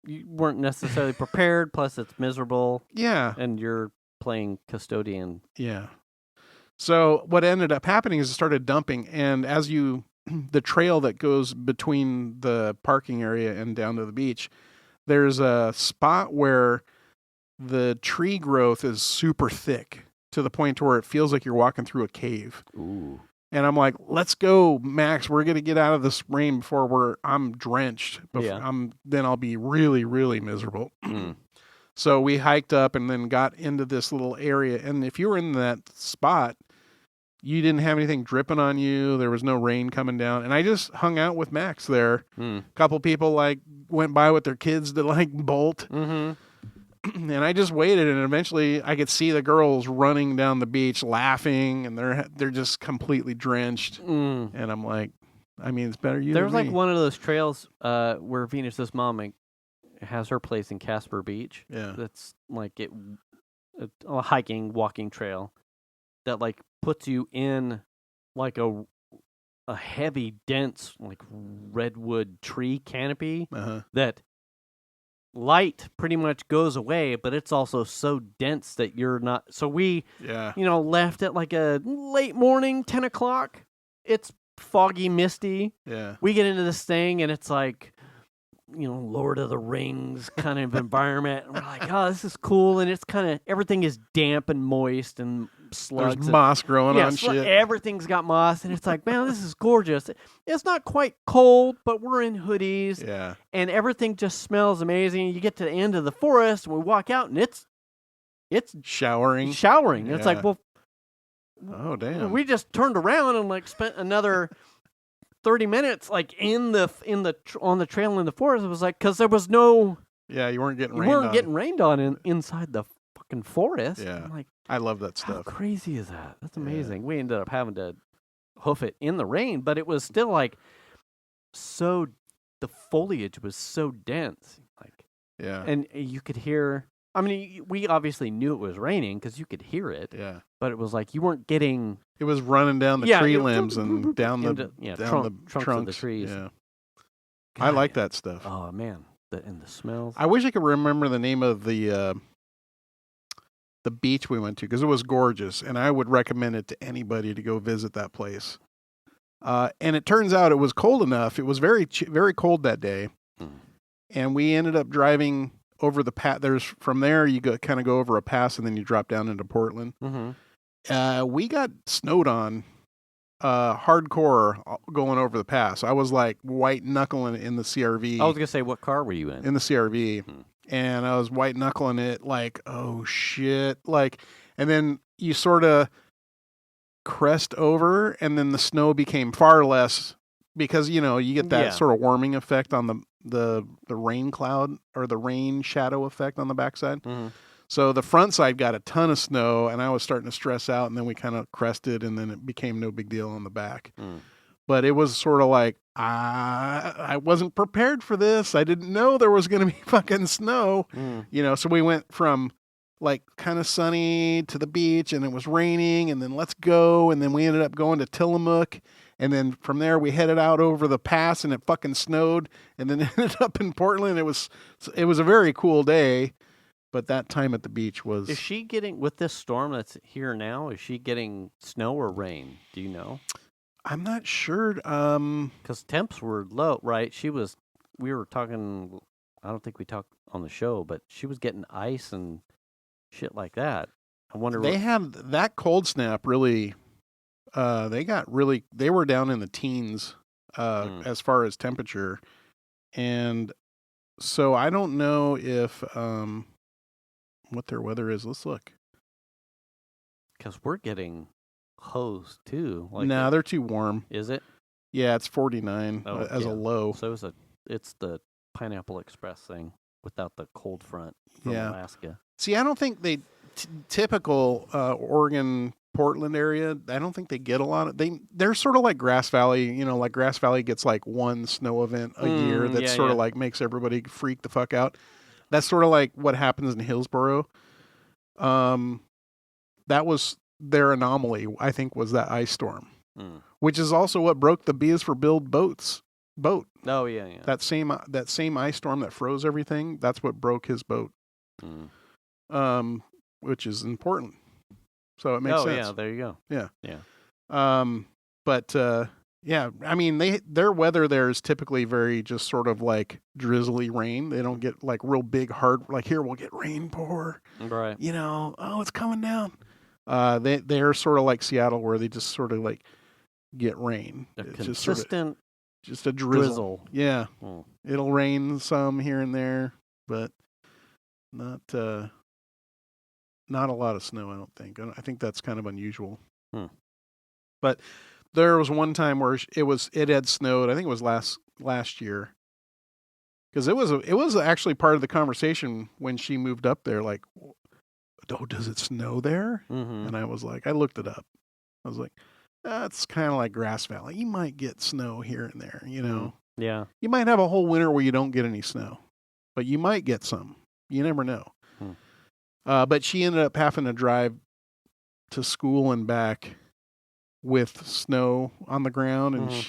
You weren't necessarily prepared. Plus it's miserable. Yeah. And you're playing custodian. Yeah. So what ended up happening is it started dumping, and the trail that goes between the parking area and down to the beach, there's a spot where the tree growth is super thick to the point where it feels like you're walking through a cave. Ooh. And I'm like, let's go, Max. We're going to get out of this rain before I'm drenched. Then I'll be really, really miserable. So we hiked up and then got into this little area. And if you were in that spot, you didn't have anything dripping on you. There was no rain coming down. And I just hung out with Max there. A couple people like went by with their kids to like bolt. And I just waited, and eventually I could see the girls running down the beach laughing, and they're just completely drenched. And I'm like, I mean, it's better you There's than like me. one of those trails where Venus's mom has her place in Casper Beach. Yeah. That's like a hiking, walking trail that like puts you in like a heavy, dense, like redwood tree canopy that light pretty much goes away, but it's also so dense that you're not. So we, left at like a late morning, 10 o'clock. It's foggy, misty. Yeah. We get into this thing and it's like, Lord of the Rings kind of environment. And we're like, oh, this is cool. And it's kind of, everything is damp and moist and slugs. There's moss growing on shit. Everything's got moss. And it's like, man, this is gorgeous. It's not quite cold, but we're in hoodies. Yeah. And everything just smells amazing. You get to the end of the forest and we walk out and it's showering. Yeah. It's like, well, oh, damn. We just turned around and like spent another 30 minutes like on the trail in the forest. It was like, because there was no. Yeah, you weren't getting rained on inside the fucking forest. Yeah. I'm like, I love that stuff. How crazy is that? That's amazing. We ended up having to hoof it in the rain, but it was still like the foliage was so dense. Like, yeah. And you could hear. I mean, we obviously knew it was raining because you could hear it. Yeah. But it was like you weren't getting. It was running down the tree limbs and down the trunks of the trees. Yeah. God, I like that stuff. Oh man, and the smells. I wish I could remember the name of the beach we went to because it was gorgeous, and I would recommend it to anybody to go visit that place. And it turns out it was cold enough. It was very very cold that day, and we ended up driving over the pass. From there you kind of go over a pass and then you drop down into Portland. We got snowed on hardcore going over the pass. I was like white knuckling in the CRV. I was gonna say, what car were you in? In the CRV, and I was white knuckling it like, oh shit, like, and then you sort of crest over, and then the snow became far less because you get that Yeah. sort of warming effect on the rain cloud or the rain shadow effect on the backside. Mhm. So the front side got a ton of snow, and I was starting to stress out, and then we kind of crested, and then it became no big deal on the back. Mm. But it was sort of like, I wasn't prepared for this. I didn't know there was going to be fucking snow. Mm. So we went from like kind of sunny to the beach, and it was raining, and then let's go. And then we ended up going to Tillamook. And then from there, we headed out over the pass, and it fucking snowed, and then ended up in Portland. It was a very cool day. But that time at the beach was... Is she getting, with this storm that's here now, is she getting snow or rain? Do you know? I'm not sure. Because temps were low, right? We were talking, I don't think we talked on the show, but she was getting ice and shit like that. I wonder They had that cold snap really, they were down in the teens as far as temperature. And so I don't know if... what their weather is. Let's look. Because we're getting hosed too. No, they're too warm. Is it? Yeah, it's 49 as a low. So it's the Pineapple Express thing without the cold front from Alaska. See, I don't think they typical Oregon, Portland area. I don't think they get a lot of. They're sort of like Grass Valley. Like Grass Valley gets like one snow event a year that sort of like makes everybody freak the fuck out. That's sort of like what happens in Hillsboro. That was their anomaly, I think, was that ice storm, which is also what broke the Beers for Build boat. Oh yeah. That same ice storm that froze everything. That's what broke his boat. Which is important. So it makes sense. Oh yeah, there you go. Yeah. But yeah, I mean, their weather there is typically very just sort of like drizzly rain. They don't get like real big hard, like here we'll get rain pour. Right. Oh, it's coming down. They're sort of like Seattle where they just sort of like get rain. It's just consistent. Just a drizzle. Yeah. It'll rain some here and there, but not a lot of snow, I don't think. I think that's kind of unusual. But there was one time where it had snowed. I think it was last year, because it was actually part of the conversation when she moved up there. Like, oh, does it snow there? Mm-hmm. And I was like, I looked it up. I was like, that's kind of like Grass Valley. You might get snow here and there. Yeah. You might have a whole winter where you don't get any snow, but you might get some. You never know. But she ended up having to drive to school and back with snow on the ground, and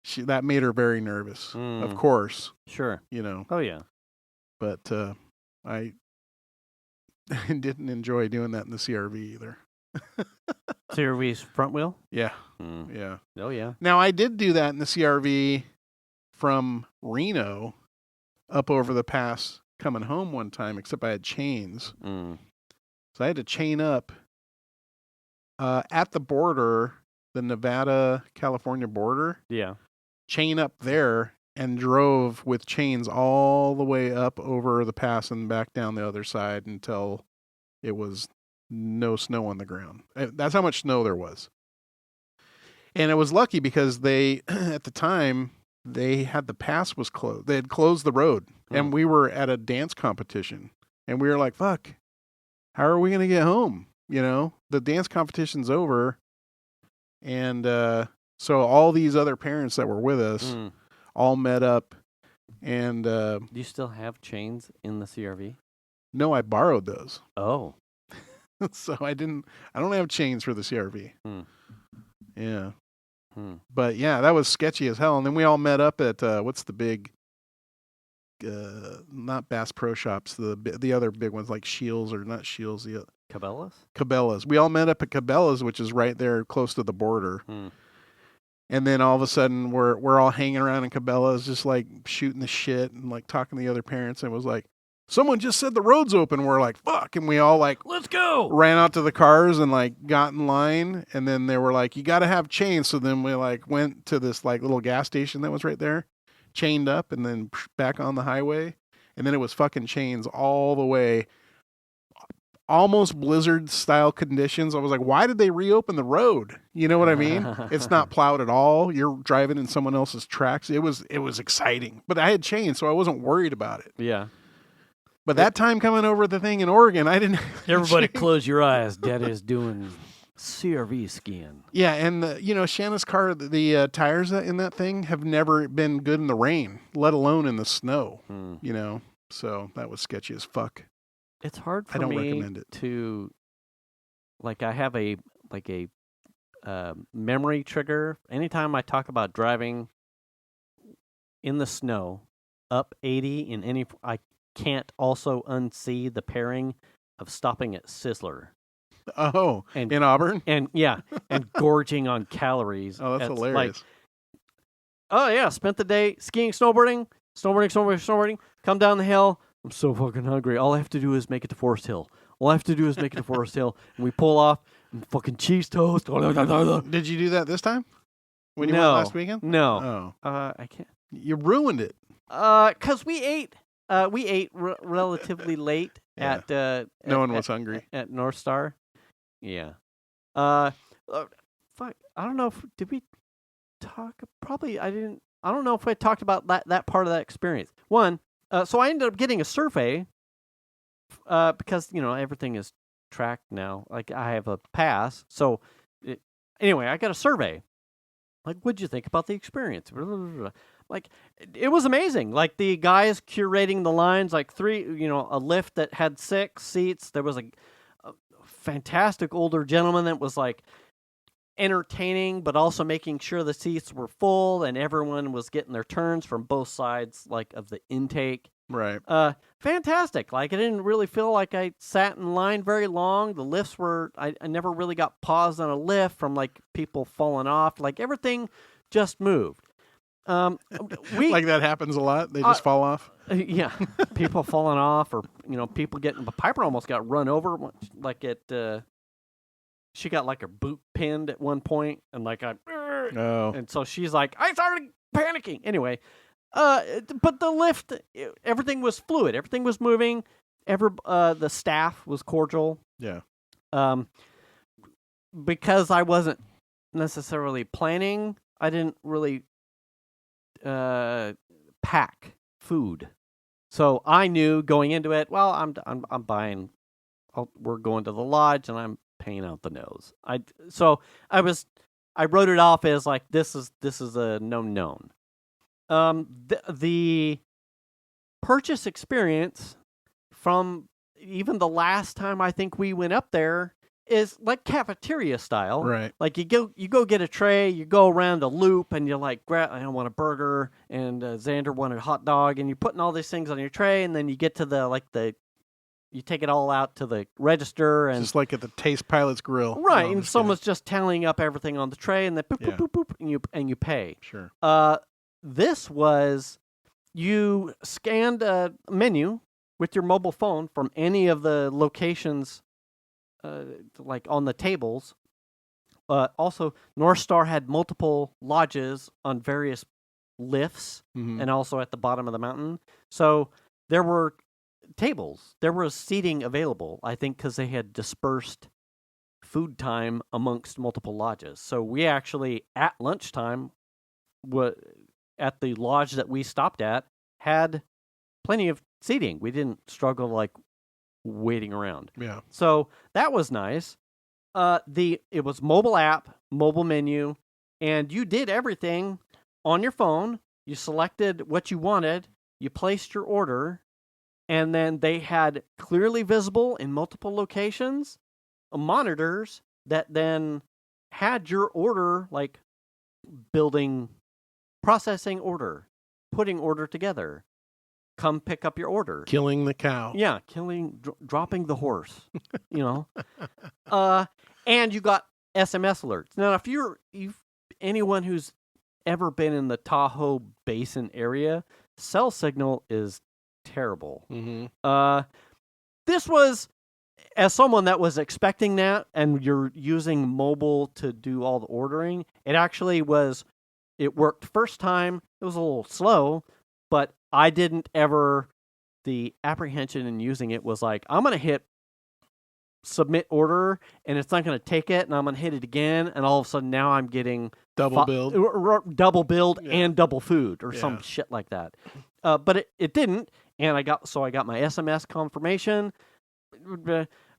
she that made her very nervous. Of course, sure. Oh yeah. But I didn't enjoy doing that in the CRV either. CRV's front wheel? Yeah. Yeah. Oh yeah. Now I did do that in the CRV from Reno up over the pass coming home one time, except I had chains. So I had to chain up at the border, the Nevada-California border. Yeah. Chain up there and drove with chains all the way up over the pass and back down the other side until it was no snow on the ground. That's how much snow there was. And it was lucky because at the time, they had the pass was closed. They had closed the road, and we were at a dance competition, and we were like, fuck, how are we going to get home? The dance competition's over. And so all these other parents that were with us all met up. And do you still have chains in the CRV? No, I borrowed those. Oh. So I don't have chains for the CRV. Yeah. But yeah, that was sketchy as hell. And then we all met up at what's the big not Bass Pro Shops, the other big ones like Shields, or not Shields, the Cabela's. We all met up at Cabela's, which is right there close to the border. And then all of a sudden we're all hanging around in Cabela's, just like shooting the shit and like talking to the other parents. And it was like, someone just said the road's open. We're like, fuck. And we all like, let's go. Ran out to the cars and like got in line. And then they were like, you got to have chains. So then we like went to this like little gas station that was right there, chained up, and then back on the highway. And then it was fucking chains all the way almost blizzard style conditions. I was like, why did they reopen the road? You know what I mean? It's not plowed at all. You're driving in someone else's tracks. It was exciting, but I had chains, so I wasn't worried about it. Yeah. But that time coming over the thing in Oregon, I didn't. Everybody close your eyes. Daddy's doing CRV skiing. Yeah, and Shanna's car, the tires in that thing have never been good in the rain, let alone in the snow. So that was sketchy as fuck. It's hard for I don't me recommend it. to, like, I have a memory trigger. Anytime I talk about driving in the snow up 80 in any, I can't also unsee the pairing of stopping at Sizzler. Oh, and, in Auburn? And and gorging on calories. Oh, that's hilarious. Spent the day skiing, snowboarding, come down the hill. I'm so fucking hungry. All I have to do is make it to Forest Hill. And we pull off and fucking cheese toast. Did you do that this time? When you went last weekend? No. Oh. I can't. You ruined it. 'Cause we ate relatively late at no one was hungry. At North Star. Yeah. Fuck. I don't know did we talk? Probably I didn't. I don't know if I talked about that part of that experience. So I ended up getting a survey because everything is tracked now. Like I have a pass. So anyway, I got a survey. Like, what'd you think about the experience? Like, it was amazing. Like the guys curating the lines, like a lift that had 6 seats. There was a fantastic older gentleman that was like entertaining, but also making sure the seats were full and everyone was getting their turns from both sides, like of the intake. Right. Fantastic. Like I didn't really feel like I sat in line very long. The lifts were, I never really got paused on a lift from like people falling off. Like everything just moved. Like that happens a lot. They just fall off. Yeah, people falling off, or people getting. Piper almost got run over. Like she got like her boot pinned at one point, and like and so she's like, I started panicking. Anyway, but the lift, everything was fluid. Everything was moving. The staff was cordial. Yeah. Because I wasn't necessarily planning, I didn't really pack food. So I knew going into it, well, I'm buying. We're going to the lodge, and I'm paying out the nose. I wrote it off as like this is a known. The purchase experience from even the last time I think we went up there is like cafeteria style. Right. Like you go get a tray, you go around a loop, and you're like, I want a burger, and Xander wanted a hot dog, and you're putting all these things on your tray, and then you get to you take it all out to the register, and just like at the Taste Pilot's Grill. Right, and someone's just tallying up everything on the tray, and then boop, boop, boop, boop, and you pay. Sure. This was, you scanned a menu with your mobile phone from any of the locations, like on the tables. Also, North Star had multiple lodges on various lifts, and also at the bottom of the mountain. So there were tables. There was seating available, I think, because they had dispersed food time amongst multiple lodges. So we actually, at lunchtime, at the lodge that we stopped at, had plenty of seating. We didn't struggle like waiting around. Yeah. So that was nice. It was mobile app, mobile menu, and you did everything on your phone. You selected what you wanted, you placed your order, and then they had clearly visible in multiple locations monitors that then had your order, like processing order, putting order together. Come pick up your order. Killing the cow. Yeah, dropping the horse, and you got SMS alerts. Now, if anyone who's ever been in the Tahoe Basin area, cell signal is terrible. This was, as someone that was expecting that, and you're using mobile to do all the ordering, it worked first time. It was a little slow, but I didn't ever, the apprehension in using it was like, I'm going to hit submit order, and it's not going to take it, and I'm going to hit it again, and all of a sudden now I'm getting double billed and double food or some shit like that. But it didn't, and I got my SMS confirmation.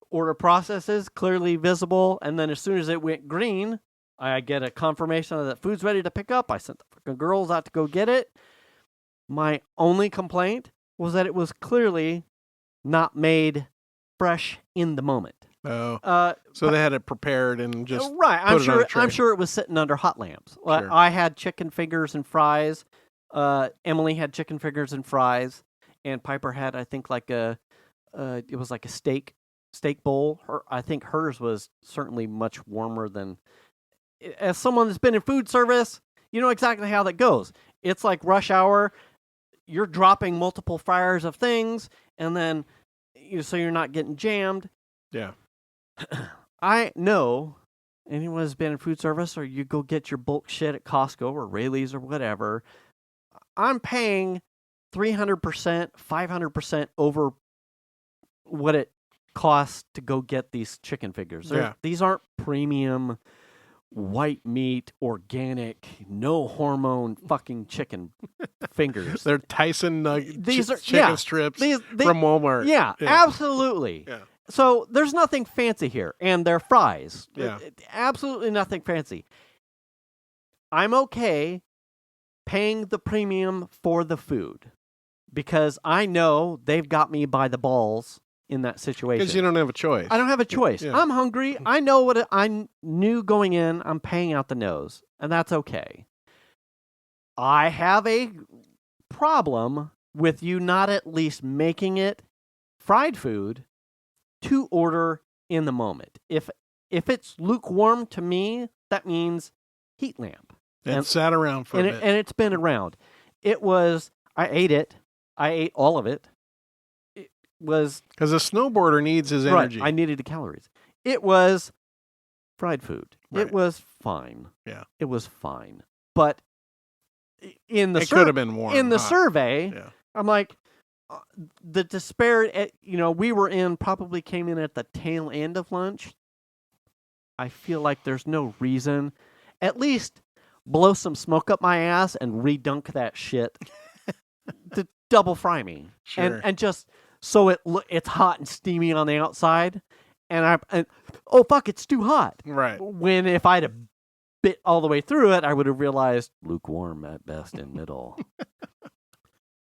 Order processes clearly visible, and then as soon as it went green, I get a confirmation that food's ready to pick up. I sent the fucking girls out to go get it. My only complaint was that it was clearly not made fresh in the moment. Oh, so they had it prepared and just right. Put it on a tray. I'm sure it was sitting under hot lamps. Sure. I had chicken fingers and fries. Emily had chicken fingers and fries, and Piper had, I think, like it was like a steak bowl. I think hers was certainly much warmer than. As someone that's been in food service, you know exactly how that goes. It's like rush hour. You're dropping multiple fryers of things, and then so you're not getting jammed. Yeah. I know anyone who's been in food service, or you go get your bulk shit at Costco or Rayleigh's or whatever. I'm paying 300%, 500% over what it costs to go get these chicken fingers. These aren't premium white meat, organic, no hormone fucking chicken fingers. They're Tyson chicken strips from Walmart. Yeah, absolutely. Yeah. So there's nothing fancy here, and they're fries. Yeah. Absolutely nothing fancy. I'm okay paying the premium for the food because I know they've got me by the balls in that situation. Because you don't have a choice. I don't have a choice. Yeah. I'm hungry. I know what I knew going in. I'm paying out the nose, and that's okay. I have a problem with you not at least making it fried food to order in the moment. If it's lukewarm to me, that means heat lamp. And sat around for a bit. And it's been around. It was, I ate it. I ate all of it. It was... Because a snowboarder needs his energy. Right, I needed the calories. It was fried food. Right. It was fine. Yeah. It was fine. But in the... It could have been warm. In the survey, I'm like, the disparity, we probably came in at the tail end of lunch. I feel like there's no reason, at least blow some smoke up my ass and redunk that shit to double fry me. Sure. And just so it's hot and steamy on the outside. And oh fuck, it's too hot. Right. When if I'd have bit all the way through it, I would have realized lukewarm at best and middle.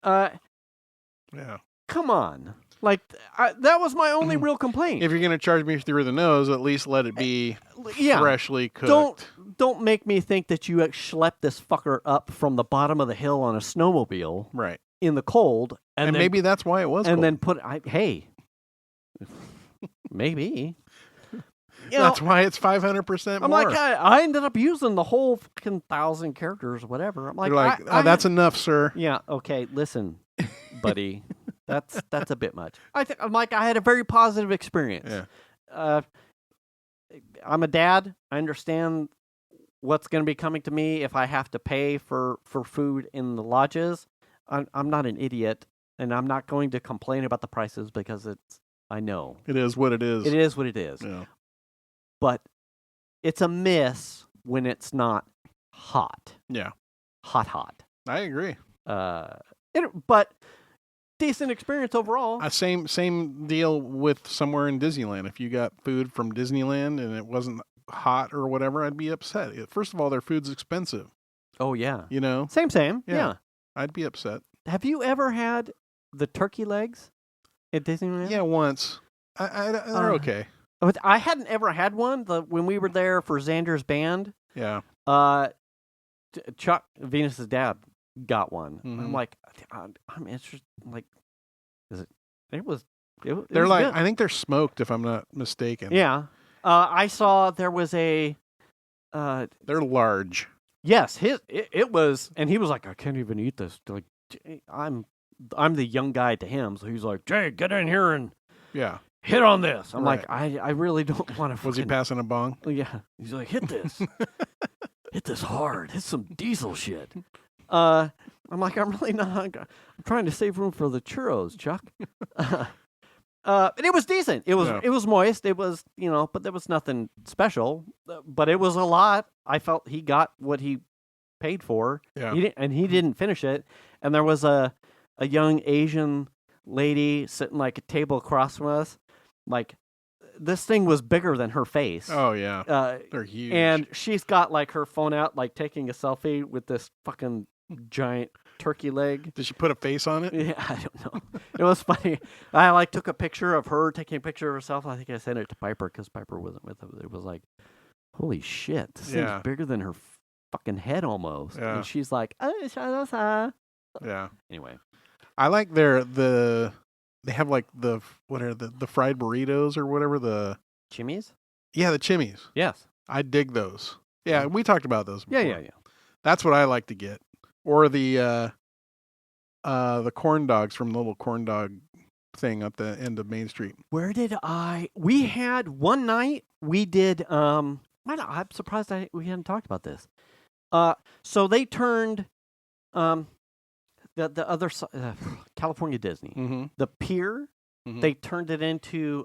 Yeah. Come on. Like, that was my only real complaint. If you're going to charge me through the nose, at least let it be freshly cooked. Don't make me think that you schlepped this fucker up from the bottom of the hill on a snowmobile. Right. In the cold. And then, maybe that's why it was and cold. Then maybe. That's why it's 500% more. I'm like, I ended up using the whole fucking 1,000 characters or whatever. I'm like, you're like, that's enough, sir. Yeah, okay, listen, buddy. That's a bit much. I'm like, I had a very positive experience. Yeah. I'm a dad. I understand what's going to be coming to me if I have to pay for food in the lodges. I'm not an idiot, and I'm not going to complain about the prices because I know. It is what it is. It is what it is. Yeah. But it's a miss when it's not hot. Yeah. Hot. I agree. But decent experience overall. Same deal with somewhere in Disneyland. If you got food from Disneyland and it wasn't hot or whatever, I'd be upset. First of all, their food's expensive. Oh, yeah. You know? Same. Yeah. I'd be upset. Have you ever had the turkey legs at Disneyland? Yeah, once. They're okay. I hadn't ever had one when we were there for Xander's band. Yeah. Chuck, Venus's dad, got one. Mm-hmm. I'm like, I'm interested. Like, is it? It was. They're like, good. I think they're smoked, if I'm not mistaken. Yeah. I saw there was a. They're large. Yes, it was, and he was like, I can't even eat this. Like, I'm the young guy to him, so he's like, Jay, get in here and hit on this. I'm like, I really don't want to. Was he passing a bong? Yeah. He's like, hit this. Hit this hard. Hit some diesel shit. I'm like, I'm really not. I'm trying to save room for the churros, Chuck. And it was decent. It was moist. It was, but there was nothing special. But it was a lot. I felt he got what he paid for. Yeah. He didn't finish it. And there was a young Asian lady sitting like a table across from us. Like, this thing was bigger than her face. Oh, yeah. They're huge. And she's got like her phone out, like taking a selfie with this fucking giant turkey leg. Did she put a face on it? Yeah, I don't know. It was funny. I like took a picture of her taking a picture of herself. I think I sent it to Piper because Piper wasn't with it. It was like, holy shit, this thing's bigger than her fucking head almost. Yeah. And she's like, oh, yeah. Anyway, I like they have like the fried burritos or whatever the Chimmies. Yeah, the chimmies. Yes, I dig those. Yeah, we talked about those before. Yeah. That's what I like to get. Or the corn dogs from the little corn dog thing at the end of Main Street. Where did we had one night we did I'm surprised we hadn't talked about this. So they turned the other side, California Disney, Mm-hmm. the pier. Mm-hmm. They turned it into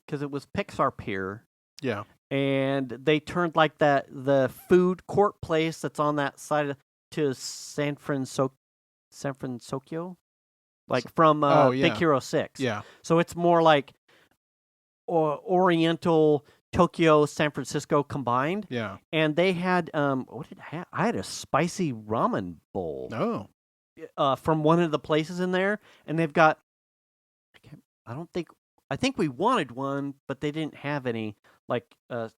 because it was Pixar Pier. Yeah. And they turned like the food court place that's on that side to San Francisco, like from Big Hero 6. Yeah. So it's more like Oriental, Tokyo, San Francisco combined. Yeah. And they had what did I have? I had a spicy ramen bowl. Oh. From one of the places in there, and they've got. I think we wanted one, but they didn't have any, like a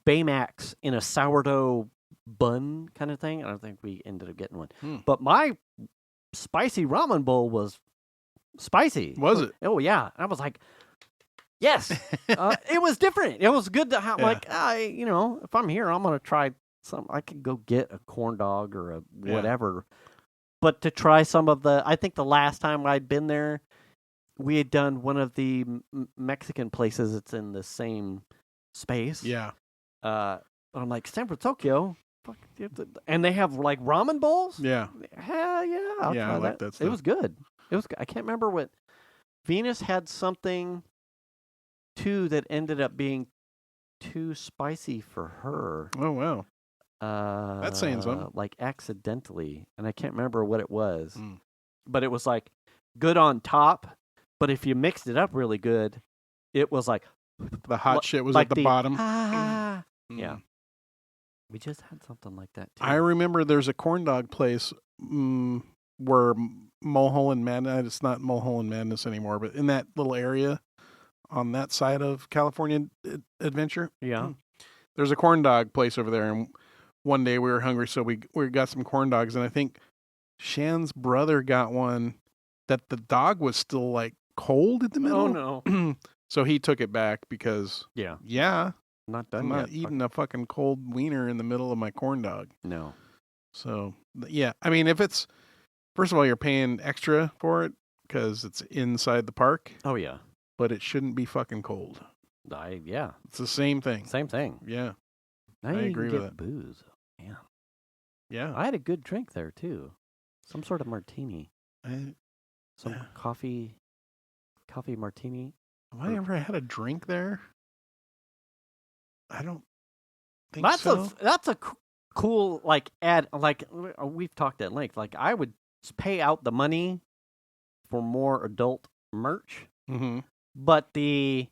Baymax in a sourdough bun kind of thing. I don't think we ended up getting one. But my spicy ramen bowl was spicy. Was it? Oh yeah, I was like, yes. It was different. It was good to have. Like, if I'm here, I'm gonna try some. I could go get a corn dog or a whatever. But to try some of I think the last time I'd been there, we had done one of the Mexican places that's in the same space. Yeah. I'm like, San Francisco, fuck, and they have like ramen bowls. Yeah. Hell yeah, I'll try I like that stuff. It was good. I can't remember what Venus had something too that ended up being too spicy for her. Oh wow. That's saying something. Like accidentally, and I can't remember what it was, but it was like good on top. But if you mixed it up really good, it was like the hot shit was like at the bottom. Yeah, we just had something like that too. I remember there's a corn dog place where Mulholland Madness. It's not Mulholland Madness anymore, but in that little area on that side of California Adventure. Yeah, there's a corn dog place over there, and one day we were hungry, so we got some corn dogs, and I think Shan's brother got one that the dog was still like cold in the middle. Oh no! So he took it back because not done I'm yet. not eating a fucking cold wiener in the middle of my corn dog. No. So yeah, I mean, if it's first of all, you're paying extra for it because it's inside the park. Oh yeah, but it shouldn't be fucking cold. It's the same thing. Same thing. Yeah, now I you agree can with get booze. Yeah. Yeah. I had a good drink there too, some sort of martini. Some coffee martini. Have I ever had a drink there? I don't think so. That's a cool like ad. Like we've talked at length. Like I would pay out the money for more adult merch, but the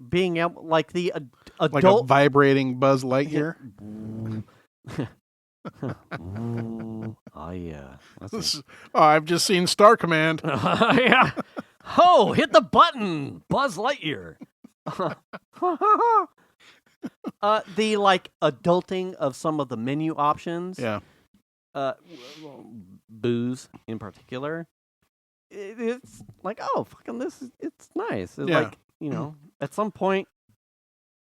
being able like the adult like a vibrating Buzz Lightyear. Oh yeah. I've just seen Star Command. Yeah. Oh, hit the button, Buzz Lightyear. The like adulting of some of the menu options. Yeah. Booze in particular. It's like, oh, fucking it's nice. It's like, at some point.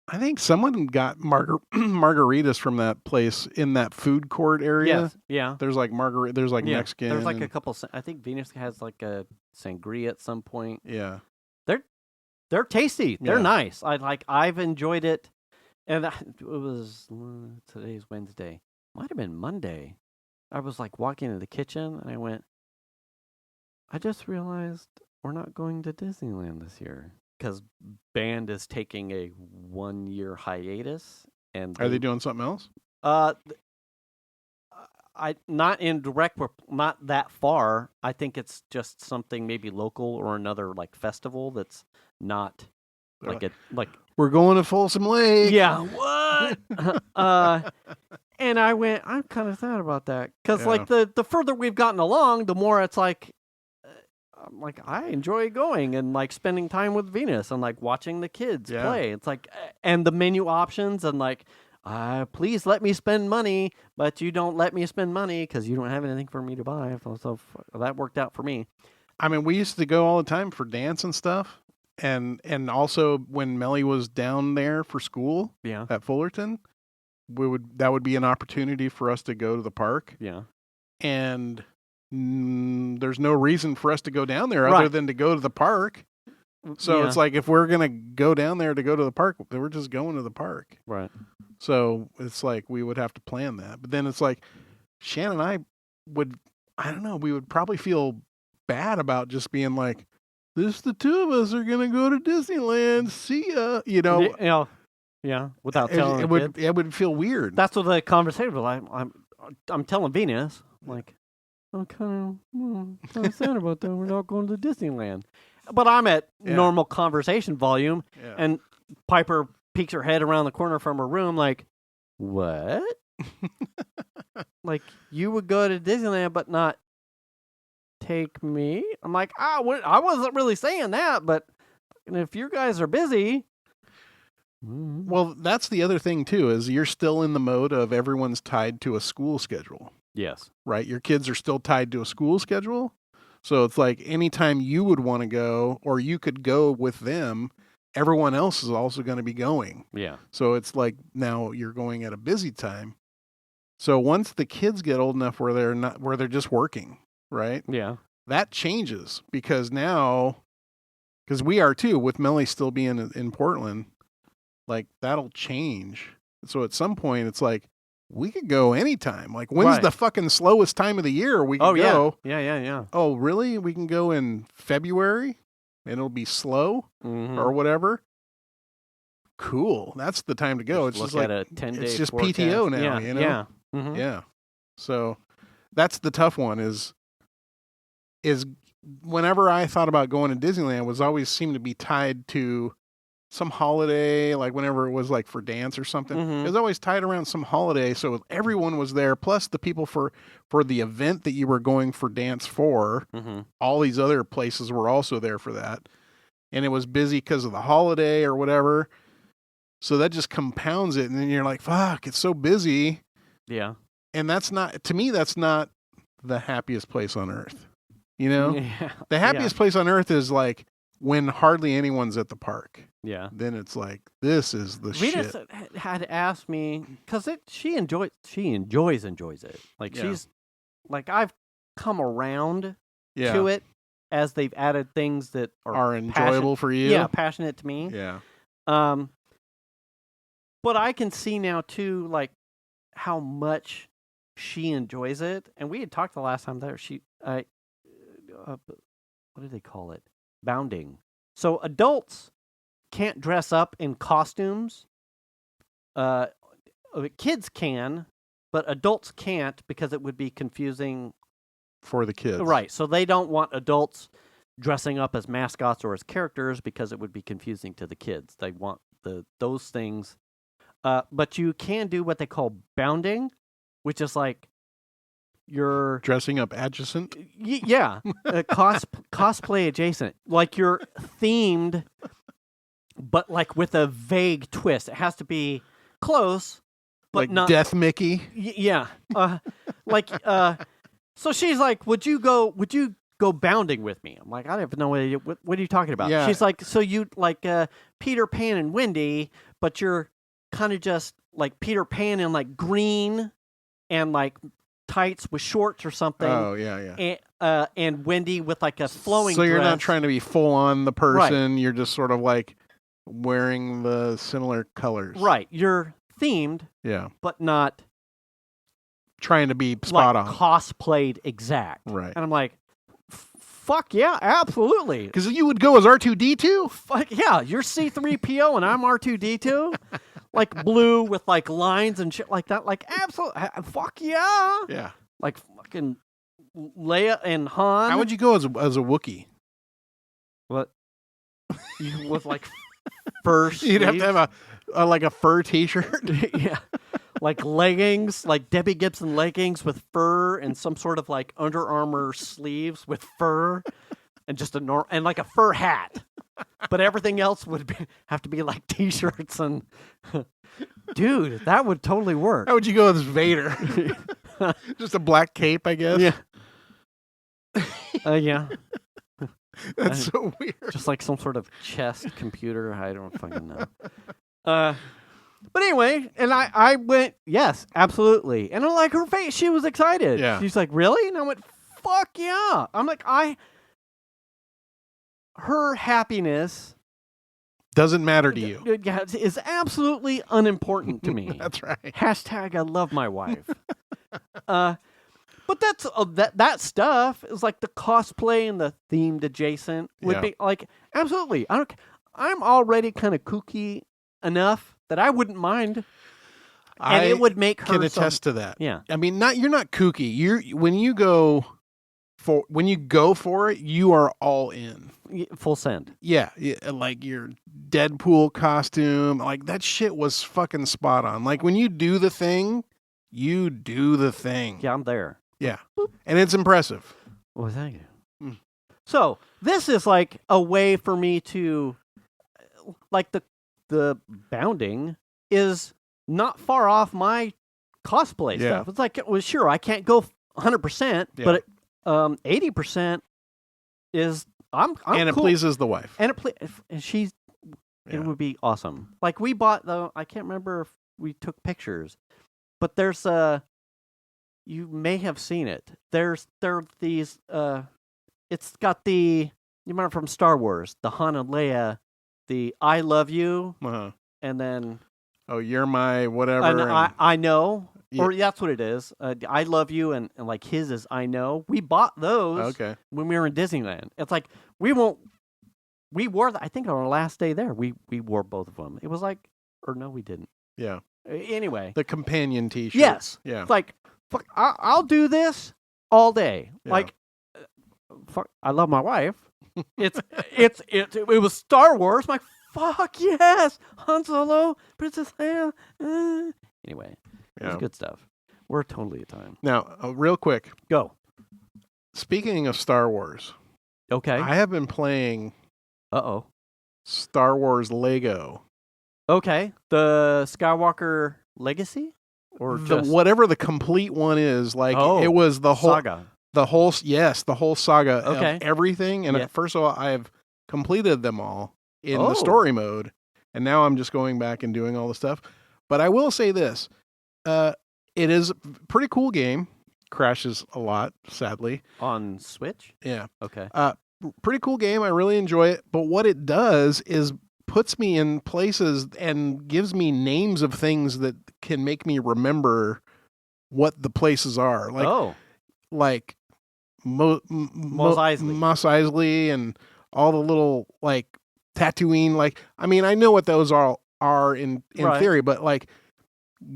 I think someone got margaritas from that place in that food court area. Yes, yeah. There's like there's like Mexican. There's like a couple. I think Venus has like a sangria at some point. Yeah. They're tasty. They're nice. I've enjoyed it. And it was today's Wednesday. Might have been Monday. I was like walking into the kitchen and I went, I just realized we're not going to Disneyland this year because band is taking a 1-year hiatus. And Are they doing something else? Not in direct, not that far. I think it's just something maybe local or another like festival that's not like we're going to Folsom Lake. Yeah, what? And I'm kind of sad about that because like the further we've gotten along, the more it's like, I'm like, I enjoy going and like spending time with Venus and like watching the kids play. It's like, and the menu options and like, please let me spend money, but you don't let me spend money because you don't have anything for me to buy. So that worked out for me. I mean, we used to go all the time for dance and stuff. And also when Melly was down there for school at Fullerton, that would be an opportunity for us to go to the park. Yeah. And there's no reason for us to go down there other than to go to the park. So it's like, if we're going to go down there to go to the park, we're just going to the park. Right. So it's like we would have to plan that. But then it's like Shannon and I we would probably feel bad about just being like, the two of us are going to go to Disneyland. See ya. Yeah. Without telling it would feel weird. That's what the conversation was. I'm telling Venus, like, I'm kind of sad about that. We're not going to Disneyland. But I'm at normal conversation volume, and Piper peeks her head around the corner from her room like, what? Like, you would go to Disneyland but not take me? I'm like, I wasn't really saying that, but if you guys are busy. Well, that's the other thing, too, is you're still in the mode of everyone's tied to a school schedule. Yes. Right? Your kids are still tied to a school schedule. So it's like anytime you would want to go or you could go with them, everyone else is also going to be going. Yeah. So it's like now you're going at a busy time. So once the kids get old enough where they're just working, right? Yeah. That changes because we are too, with Melly still being in Portland, like that'll change. So at some point it's like, we could go anytime. Like, when's the fucking slowest time of the year we can go? Yeah. Oh, really? We can go in February and it'll be slow or whatever? Cool. That's the time to go. It's just like a 10-day it's just forecast. PTO now, you know? Yeah. Mm-hmm. Yeah. So that's the tough one is whenever I thought about going to Disneyland was always seemed to be tied to some holiday, like whenever it was like for dance or something. It was always tied around some holiday, so everyone was there, plus the people for the event that you were going for dance for. All these other places were also there for that. And it was busy because of the holiday or whatever. So that just compounds it, and then you're like, fuck, it's so busy. Yeah. And that's not the happiest place on earth. You know? Yeah. The happiest place on earth is like when hardly anyone's at the park. Yeah. Then it's like, this is the Venus shit. had asked me, because she enjoys it. Like, she's, like, I've come around to it as they've added things that are enjoyable for you. Yeah, passionate to me. Yeah. But I can see now, too, like, how much she enjoys it. And we had talked the last time there. What do they call it? Bounding. So adults can't dress up in costumes. Kids can, but adults can't because it would be confusing for the kids. Right. So they don't want adults dressing up as mascots or as characters because it would be confusing to the kids. They want those things. But you can do what they call bounding, which is like you're dressing up adjacent. Cosplay adjacent. Like you're themed, but like with a vague twist. It has to be close, but like not Death Mickey. Yeah. So she's like, "Would you go bounding with me?" I'm like, "I have no idea. What are you talking about?" Yeah. She's like, "So you like Peter Pan and Wendy, but you're kind of just like Peter Pan in like green and like tights with shorts or something." Oh, yeah. And Wendy with like a flowing So you're dress. not trying to be full on the person. Right. You're just sort of like wearing the similar colors. Right. You're themed, but not trying to be spot like on. cosplayed exact. Right. And I'm like, fuck yeah, absolutely. Because you would go as R2-D2? Fuck yeah, you're C-3PO and I'm R2-D2? Like blue with like lines and shit like that. Like, absolutely. Fuck yeah. Yeah. Like fucking Leia and Han. How would you go as a Wookiee? What? You with like fur sleeves? You'd have to have like a fur T-shirt. Yeah. Like leggings, like Debbie Gibson leggings with fur and some sort of like Under Armour sleeves with fur and just and like a fur hat. But everything else would have to be like T-shirts and dude, that would totally work. How would you go as Vader? Just a black cape, I guess. Yeah. Yeah. That's so weird. Just like some sort of chest computer. I don't fucking know. But anyway, and I went, yes, absolutely. And I like her face. She was excited. Yeah. She's like, really? And I went, fuck yeah. I'm like, her happiness doesn't matter to you. Is absolutely unimportant to me. That's right. Hashtag I love my wife. But that's that stuff is like the cosplay and the themed adjacent would be like, absolutely. I'm already kind of kooky enough that I wouldn't mind, and it would make her. Can attest to that. Yeah, I mean, you're not kooky. When you go for it, you are all in, full send. Yeah, like your Deadpool costume, like that shit was fucking spot on. Like when you do the thing, you do the thing. Yeah, I'm there. Yeah, and it's impressive. Well, thank you. So this is like a way for me to, like the bounding is not far off my cosplay stuff. It's like, well, sure, I can't go 100%, but 80% is I'm and cool. It pleases the wife, and she's it would be awesome. Like we bought I can't remember if we took pictures, but there's you may have seen it. There are these it's got you remember from Star Wars, the Han and Leia. The I love you, and then you're my whatever. And I know, or that's what it is. I love you, and like his is I know. We bought those when we were in Disneyland. It's like we wore. I think on our last day there, we wore both of them. It was like, or no, we didn't. Yeah. Anyway, the companion T-shirt. Yes. Yeah. It's like, fuck, I'll do this all day. Yeah. Like, fuck, I love my wife. It was Star Wars. I'm like, fuck yes, Han Solo, Princess Leia. Anyway, it was good stuff. We're totally at time. Now, real quick, go. Speaking of Star Wars, okay, I have been playing. Star Wars Lego. Okay, the Skywalker Legacy, or whatever the complete one is. Like it was the whole saga. The whole saga of everything. And first of all, I have completed them all in the story mode. And now I'm just going back and doing all the stuff. But I will say this. It is a pretty cool game. Crashes a lot, sadly. On Switch? Yeah. Okay. Pretty cool game. I really enjoy it. But what it does is puts me in places and gives me names of things that can make me remember what the places are. Like Mos Eisley and all the little like Tatooine. Like, I mean, I know what those are in theory, but like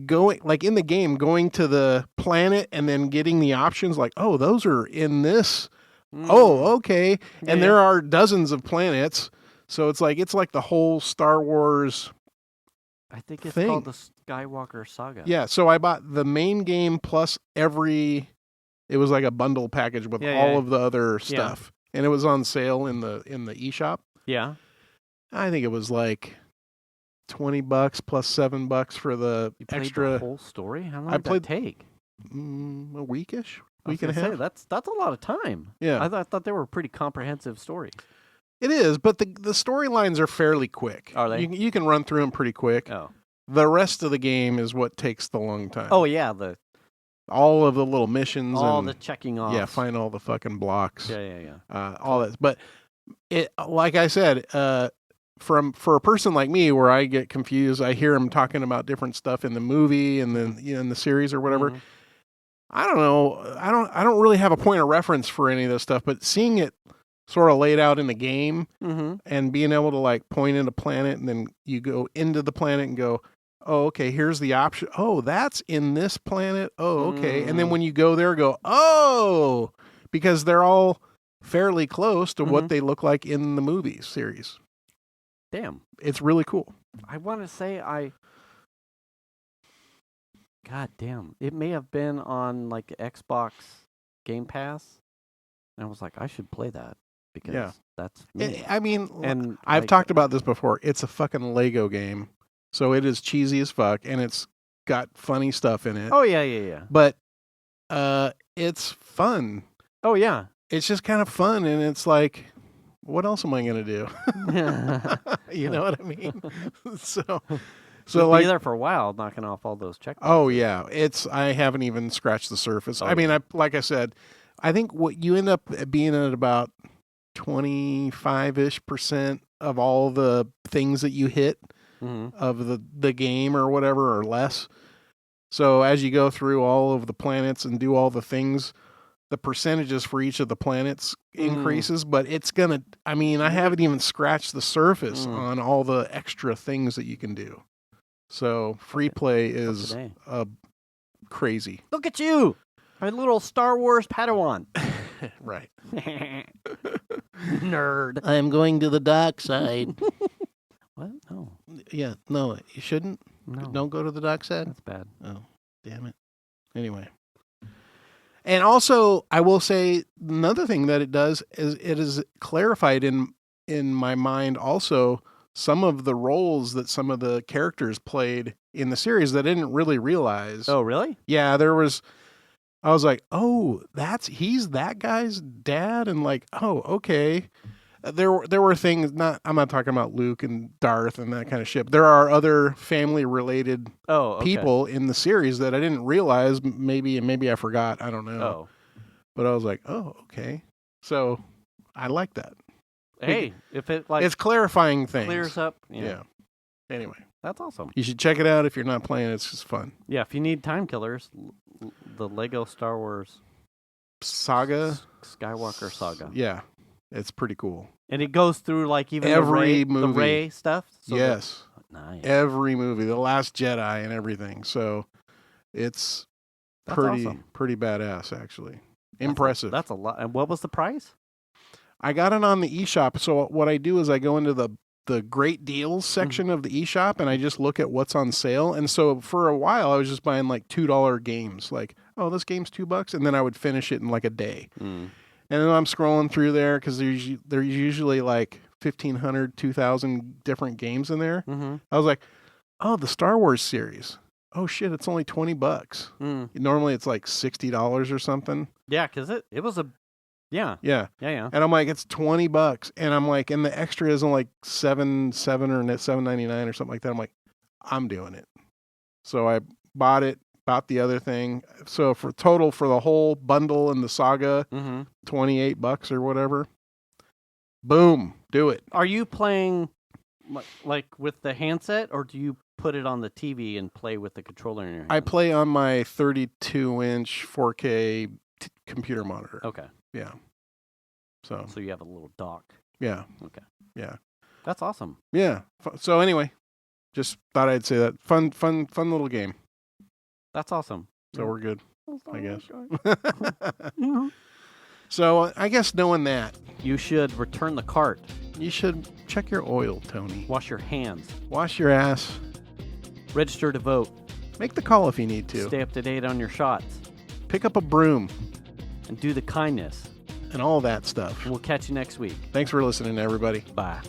going like in the game, going to the planet and then getting the options like, oh, those are in this. Oh, okay. And there are dozens of planets. So it's like the whole Star Wars. I think it's called the Skywalker Saga. Yeah. So I bought the main game plus it was like a bundle package with all of the other stuff. And it was on sale in the eShop. Yeah. I think it was like $20 plus $7 for the extra. The whole story? How long did that take? A weekish. Week and a half. That's a lot of time. Yeah. I thought they were pretty comprehensive stories. It is, but the storylines are fairly quick. Are they? You can run through them pretty quick. Oh. The rest of the game is what takes the long time. Oh yeah, all of the little missions, all the checking off. Yeah, find all the fucking blocks. Yeah. All that, but it, like I said, for a person like me, where I get confused, I hear him talking about different stuff in the movie and then in the series or whatever. I don't know. I don't really have a point of reference for any of this stuff, but seeing it sort of laid out in the game, Mm-hmm. and being able to like point in a planet, and then you go into the planet and go, oh, okay, here's the option. Oh, that's in this planet. Oh, okay. And then when you go there, go, oh, because they're all fairly close to what they look like in the movie series. Damn. It's really cool. I want to say God damn. It may have been on like Xbox Game Pass. And I was like, I should play that because that's me. I mean, And I've like, talked about this before. It's a fucking Lego game. So it is cheesy as fuck, and it's got funny stuff in it. Oh, yeah. But it's fun. Oh, yeah. It's just kind of fun, and it's like, what else am I going to do? You know what I mean? So You'll like, be there for a while, knocking off all those checkpoints. oh yeah, I haven't even scratched the surface. I mean, like I said, I think what you end up being at about 25-ish% of all the things that you hit of the game or whatever, or less. So as you go through all of the planets and do all the things, the percentages for each of the planets increases, but it's gonna, I mean, I haven't even scratched the surface on all the extra things that you can do. So free play is crazy. Look at you, my little Star Wars Padawan. Right. Nerd. I'm going to the dark side. What? No. Yeah, no, you shouldn't. No. Don't go to the dark side. That's bad. Oh, damn it. Anyway. And also, I will say another thing that it does is it is clarified in my mind also some of the roles that some of the characters played in the series that I didn't really realize. Oh, really? Yeah, I was like, oh, he's that guy's dad, and like, oh, okay. There were things, I'm not talking about Luke and Darth and that kind of shit. There are other family related people in the series that I didn't realize, maybe I forgot, I don't know. Oh. But I was like, oh, okay. So I like that. Hey, if it it's clarifying things. Clears up. Yeah. Anyway. That's awesome. You should check it out if you're not playing. It's just fun. Yeah, if you need time killers, the Lego Star Wars Saga. Skywalker Saga. Yeah. It's pretty cool. And it goes through like even every the movie. Rey stuff? So yes. Nice. Every movie. The Last Jedi and everything. So it's pretty badass, actually. Impressive. That's a lot. And what was the price? I got it on the eShop. So what I do is I go into the great deals section of the eShop and I just look at what's on sale. And so for a while I was just buying like $2 games. Like, oh, this game's $2. And then I would finish it in like a day. And then I'm scrolling through there because there's usually like 1,500, 2,000 different games in there. I was like, oh, the Star Wars series. Oh, shit, it's only $20. Normally it's like $60 or something. Yeah, because it was a... Yeah. And I'm like, it's $20. And I'm like, and the extra isn't like $7 or $7.99 or something like that. I'm like, I'm doing it. So I bought the other thing. So for the whole bundle and the saga, $28 or whatever. Boom, do it. Are you playing like with the handset, or do you put it on the TV and play with the controller in your hand? I play on my 32-inch 4K computer monitor. Okay. Yeah. So you have a little dock. Yeah. Okay. Yeah. That's awesome. Yeah. So anyway, just thought I'd say that. Fun little game. That's awesome. So we're good, I guess. So I guess knowing that, you should return the cart. You should check your oil, Tony. Wash your hands. Wash your ass. Register to vote. Make the call if you need to. Stay up to date on your shots. Pick up a broom. And do the kindness. And all that stuff. We'll catch you next week. Thanks for listening, everybody. Bye.